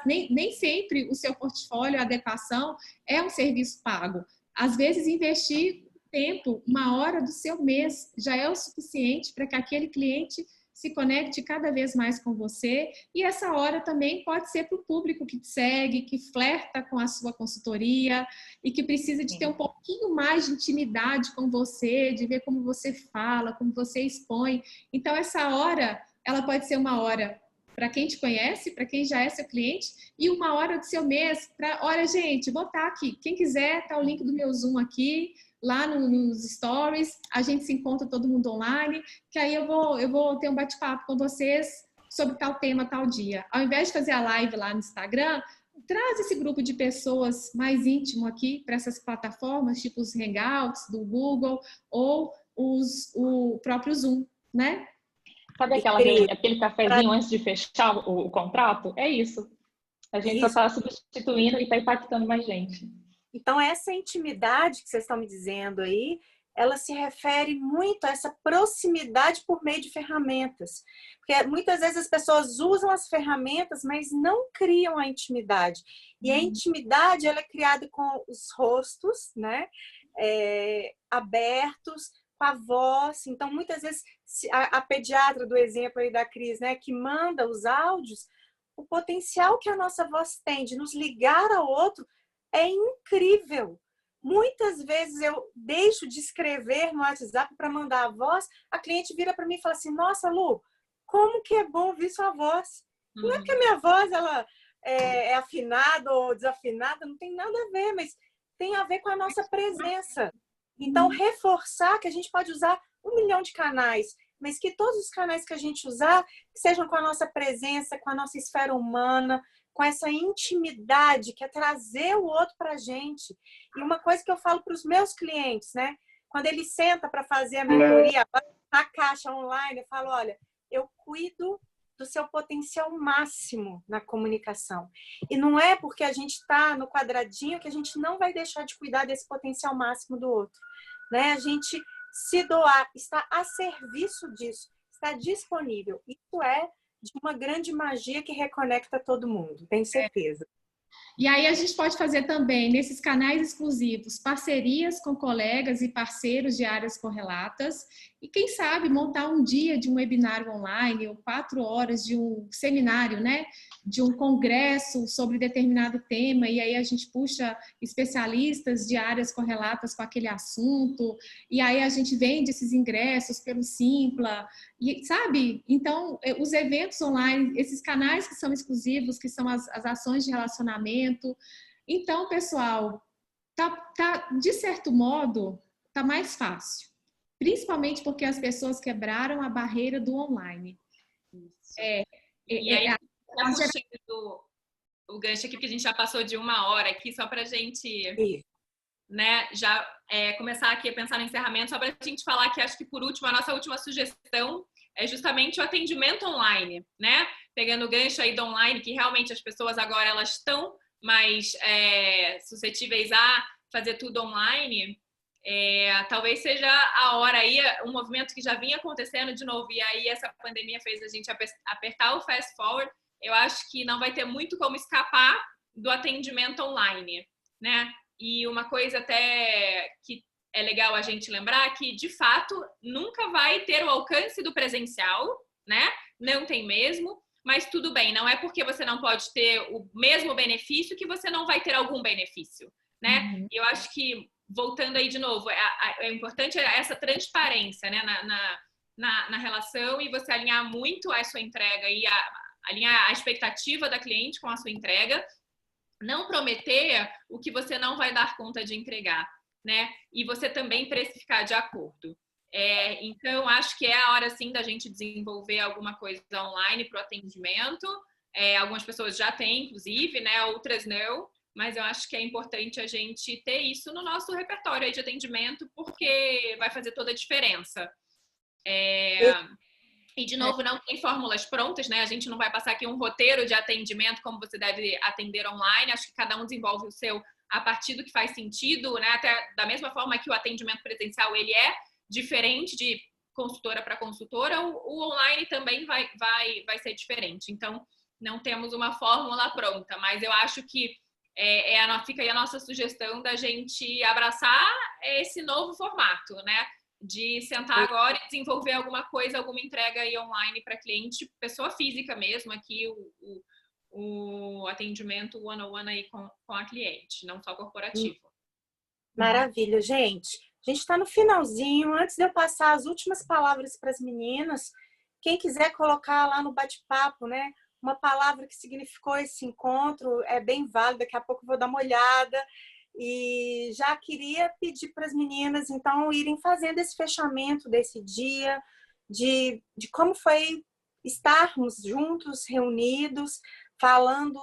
Nem sempre o seu portfólio, a adequação, é um serviço pago. Às vezes, investir tempo, uma hora do seu mês, já é o suficiente para que aquele cliente se conecte cada vez mais com você. E essa hora também pode ser para o público que te segue, que flerta com a sua consultoria e que precisa de ter um pouquinho mais de intimidade com você, de ver como você fala, como você expõe. Então, essa hora, ela pode ser uma hora para quem te conhece, para quem já é seu cliente, e uma hora do seu mês para, olha, gente, vou botar aqui, quem quiser, tá o link do meu Zoom aqui, lá nos stories, a gente se encontra todo mundo online, que aí eu vou ter um bate-papo com vocês sobre tal tema, tal dia. Ao invés de fazer a live lá no Instagram, traz esse grupo de pessoas mais íntimo aqui para essas plataformas, tipo os Hangouts do Google ou o próprio Zoom, né? Sabe aquele cafezinho antes de fechar o contrato? É isso. A gente só está substituindo e está impactando mais gente. Então, essa intimidade que vocês estão me dizendo aí, ela se refere muito a essa proximidade por meio de ferramentas. Porque muitas vezes as pessoas usam as ferramentas, mas não criam a intimidade. E a intimidade, ela é criada com os rostos, né? Abertos, com a voz. Então, muitas vezes, a pediatra do exemplo aí da Cris, né, que manda os áudios, o potencial que a nossa voz tem de nos ligar ao outro é incrível. Muitas vezes eu deixo de escrever no WhatsApp para mandar a voz, a cliente vira para mim e fala assim, nossa, Lu, como que é bom ouvir sua voz. Não é que a minha voz ela é afinada ou desafinada, não tem nada a ver, mas tem a ver com a nossa presença. Então, reforçar que a gente pode usar 1 milhão de canais, mas que todos os canais que a gente usar sejam com a nossa presença, com a nossa esfera humana, com essa intimidade, que é trazer o outro para a gente. E uma coisa que eu falo para os meus clientes, né? Quando ele senta para fazer a mentoria, na caixa online, eu falo, olha, eu cuido do seu potencial máximo na comunicação. E não é porque a gente está no quadradinho que a gente não vai deixar de cuidar desse potencial máximo do outro. Né? A gente se doar, está a serviço disso, está disponível. Isso é de uma grande magia que reconecta todo mundo, tenho certeza. E aí a gente pode fazer também, nesses canais exclusivos, parcerias com colegas e parceiros de áreas correlatas e, quem sabe, montar um dia de um webinário online ou 4 horas de um seminário, né? De um congresso sobre determinado tema e aí a gente puxa especialistas de áreas correlatas com aquele assunto e aí a gente vende esses ingressos pelo Simpla, e, sabe? Então, os eventos online, esses canais que são exclusivos, que são as ações de relacionamento. Então, pessoal, de certo modo, tá mais fácil. Principalmente porque as pessoas quebraram a barreira do online. E aí, puxando o gancho aqui, porque a gente já passou de 1 hora aqui, só para a gente né, já começar aqui a pensar no encerramento, só para a gente falar que acho que, por último, a nossa última sugestão é justamente o atendimento online, né? Pegando o gancho aí do online, que realmente as pessoas agora elas estão mais suscetíveis a fazer tudo online, talvez seja a hora aí, um movimento que já vinha acontecendo de novo, e aí essa pandemia fez a gente apertar o fast forward. Eu acho que não vai ter muito como escapar do atendimento online, né? E uma coisa até que é legal a gente lembrar que, de fato, nunca vai ter o alcance do presencial, né? Não tem mesmo, mas tudo bem, não é porque você não pode ter o mesmo benefício que você não vai ter algum benefício, né? E eu acho que, voltando aí de novo, é importante essa transparência, né, na relação, e você alinhar muito a sua entrega e alinhar a expectativa da cliente com a sua entrega, não prometer o que você não vai dar conta de entregar, né? E você também precificar de acordo. Então, acho que é a hora, sim, da gente desenvolver alguma coisa online para o atendimento. Algumas pessoas já têm, inclusive, né? Outras não. Mas eu acho que é importante a gente ter isso no nosso repertório aí de atendimento, porque vai fazer toda a diferença. E, de novo, não tem fórmulas prontas, né? A gente não vai passar aqui um roteiro de atendimento como você deve atender online. Acho que cada um desenvolve o seu a partir do que faz sentido, né? Até da mesma forma que o atendimento presencial, ele é diferente de consultora para consultora, o online também vai ser diferente. Então, não temos uma fórmula pronta, mas eu acho que fica aí a nossa sugestão da gente abraçar esse novo formato, né? De sentar agora e desenvolver alguma coisa, alguma entrega aí online para cliente, pessoa física mesmo, aqui o atendimento one-on-one aí com a cliente, não só corporativo. Maravilha, gente. A gente está no finalzinho. Antes de eu passar as últimas palavras para as meninas, quem quiser colocar lá no bate-papo, né, uma palavra que significou esse encontro, é bem válido. Daqui a pouco eu vou dar uma olhada. E já queria pedir para as meninas, então, irem fazendo esse fechamento desse dia, de como foi estarmos juntos, reunidos, falando,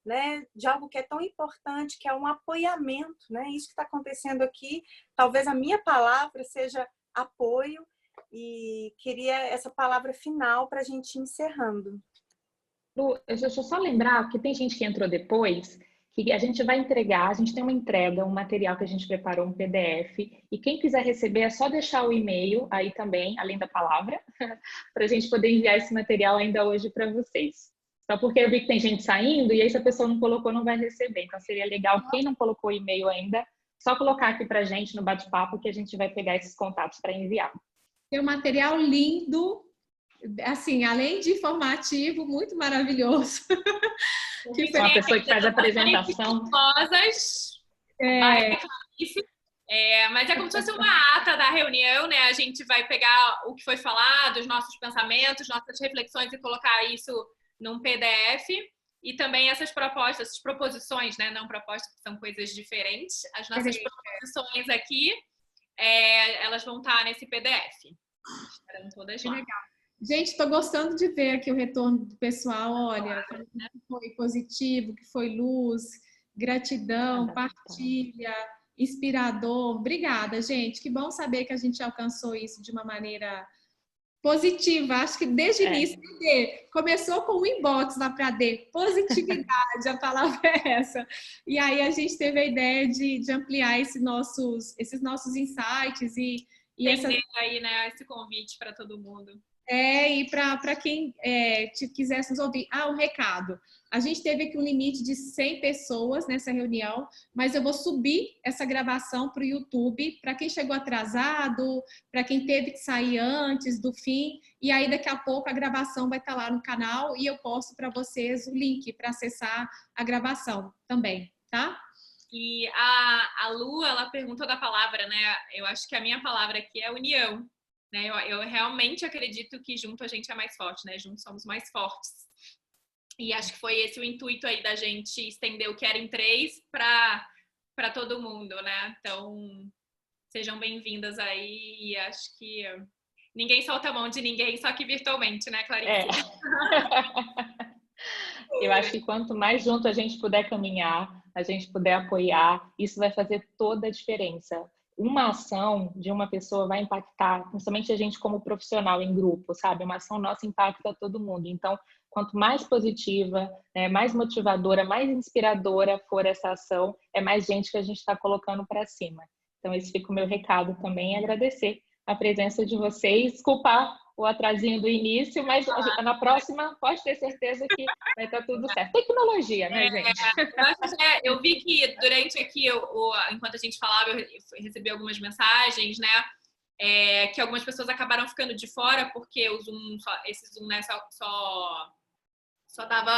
né, de algo que é tão importante, que é um apoiamento, né? Isso que está acontecendo aqui. Talvez a minha palavra seja apoio, e queria essa palavra final para a gente ir encerrando. Lu, deixa eu só lembrar que tem gente que entrou depois, que a gente vai entregar, a gente tem uma entrega, um material que a gente preparou, um PDF, e quem quiser receber é só deixar o e-mail aí também, além da palavra, para a gente poder enviar esse material ainda hoje para vocês. Só porque eu vi que tem gente saindo, e aí se a pessoa não colocou, não vai receber. Então seria legal, quem não colocou o e-mail ainda, só colocar aqui para a gente no bate-papo que a gente vai pegar esses contatos para enviar. Tem um material lindo, assim, além de informativo, muito maravilhoso. Que foi uma pessoa que faz a apresentação. Mas é como se fosse uma ata da reunião, né? A gente vai pegar o que foi falado, os nossos pensamentos, nossas reflexões e colocar isso num PDF. E também essas propostas, essas proposições, né? Não propostas, que são coisas diferentes. As nossas proposições aqui, elas vão estar nesse PDF. Estarão todas lá. Legal. Gente, estou gostando de ver aqui o retorno do pessoal. Olha, que foi positivo, que foi luz, gratidão, partilha, inspirador. Obrigada, gente. Que bom saber que a gente alcançou isso de uma maneira positiva. Acho que desde o início, começou com o inbox lá para D, positividade, a palavra é essa. E aí a gente teve a ideia de ampliar esses nossos insights e aí, né, esse convite para todo mundo. E para quem quisesse nos ouvir. Um recado. A gente teve aqui um limite de 100 pessoas nessa reunião, mas eu vou subir essa gravação para o YouTube, para quem chegou atrasado, para quem teve que sair antes do fim, e aí daqui a pouco a gravação vai estar lá no canal e eu posto para vocês o link para acessar a gravação também, tá? E a Lu, ela perguntou da palavra, né? Eu acho que a minha palavra aqui é união. Né? Eu realmente acredito que junto a gente é mais forte, né? Juntos somos mais fortes. E acho que foi esse o intuito aí da gente estender o que era em 3 para todo mundo, né? Então, sejam bem-vindas aí, e acho que ninguém solta a mão de ninguém, só que virtualmente, né, Clarice? Eu acho que quanto mais junto a gente puder caminhar, a gente puder apoiar, isso vai fazer toda a diferença. Uma ação de uma pessoa vai impactar, principalmente a gente como profissional em grupo, sabe? Uma ação nossa impacta todo mundo. Então, quanto mais positiva, mais motivadora, mais inspiradora for essa ação, é mais gente que a gente está colocando para cima. Então, esse fica o meu recado também, agradecer a presença de vocês, desculpar o atrasinho do início, mas na próxima pode ter certeza que vai estar tudo certo. Tecnologia, né, gente? Eu vi que durante aqui, enquanto a gente falava, eu recebi algumas mensagens, né? Que algumas pessoas acabaram ficando de fora porque o Zoom, esse Zoom, né, só só dava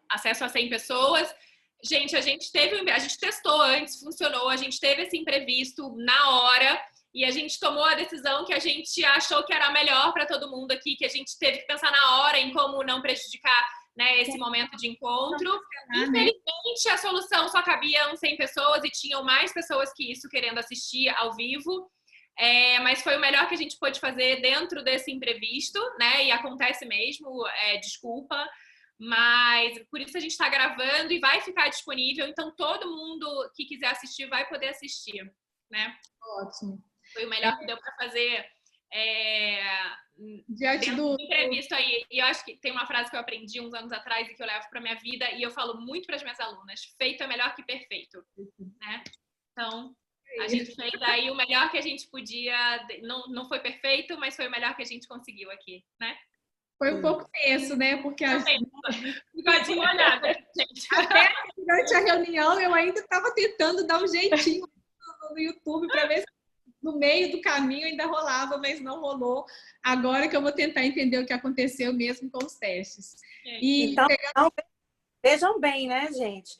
acesso a 100 pessoas. Gente, a gente testou antes, funcionou, a gente teve esse imprevisto na hora e a gente tomou a decisão que a gente achou que era melhor para todo mundo aqui, que a gente teve que pensar na hora em como não prejudicar, né, esse momento de encontro. Infelizmente, a solução só cabia 100 pessoas e tinham mais pessoas que isso querendo assistir ao vivo. Mas foi o melhor que a gente pôde fazer dentro desse imprevisto, né? E acontece mesmo, desculpa. Mas por isso a gente está gravando e vai ficar disponível. Então, todo mundo que quiser assistir vai poder assistir, né? Ótimo. Foi o melhor que deu para fazer diante do imprevisto aí. E eu acho que tem uma frase que eu aprendi uns anos atrás e que eu levo para minha vida e eu falo muito para as minhas alunas: feito é melhor que perfeito, né? Então, a gente fez aí o melhor que a gente podia. Não foi perfeito, mas foi o melhor que a gente conseguiu aqui, né? Foi um pouco tenso, né? Porque Ficou olhada, gente. Até durante a reunião eu ainda estava tentando dar um jeitinho no YouTube para ver se no meio do caminho ainda rolava, mas não rolou. Agora que eu vou tentar entender o que aconteceu mesmo com os testes. Então, vejam bem, né, gente?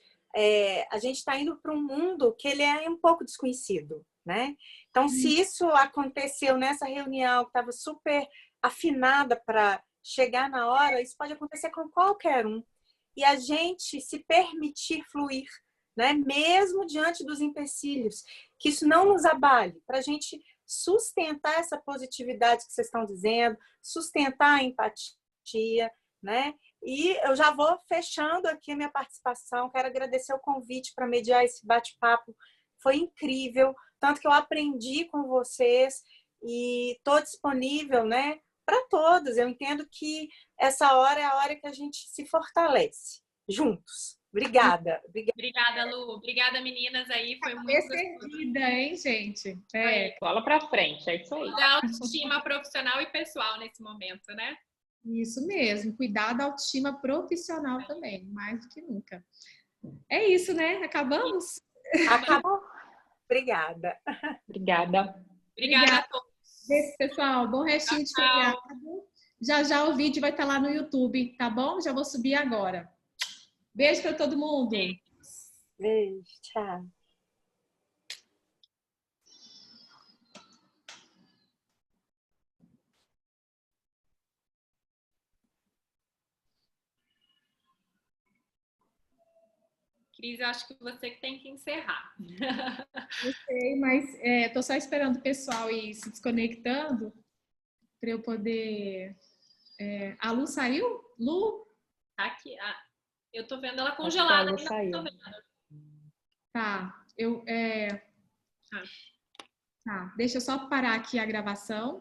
A gente está indo para um mundo que ele é um pouco desconhecido, né? Então, se isso aconteceu nessa reunião que estava super afinada para chegar na hora, isso pode acontecer com qualquer um. E a gente se permitir fluir, né? Mesmo diante dos empecilhos, que isso não nos abale, para a gente sustentar essa positividade que vocês estão dizendo, sustentar a empatia, né? E eu já vou fechando aqui a minha participação. Quero agradecer o convite para mediar esse bate-papo. Foi incrível, tanto que eu aprendi com vocês e estou disponível, né, para todos. Eu entendo que essa hora é a hora que a gente se fortalece juntos. Obrigada. Obrigada, Lu. Obrigada, meninas. Aí foi muito perdida, hein, gente? Bola para frente, é isso aí. Da autoestima profissional e pessoal nesse momento, né? Isso mesmo. Cuidar da autoestima profissional também, mais do que nunca. É isso, né? Acabamos? Acabou. Obrigada. Obrigada. Obrigada a todos. Beijo, pessoal. Bom restinho de feriado. Já o vídeo vai estar lá no YouTube, tá bom? Já vou subir agora. Beijo para todo mundo. Beijo, tchau. Cris, eu acho que você que tem que encerrar. Eu sei, mas estou só esperando o pessoal ir se desconectando para eu poder... A Lu saiu? Lu? Tá aqui. Eu estou vendo ela congelada. Ela saiu. Tá. Tá. Deixa eu só parar aqui a gravação.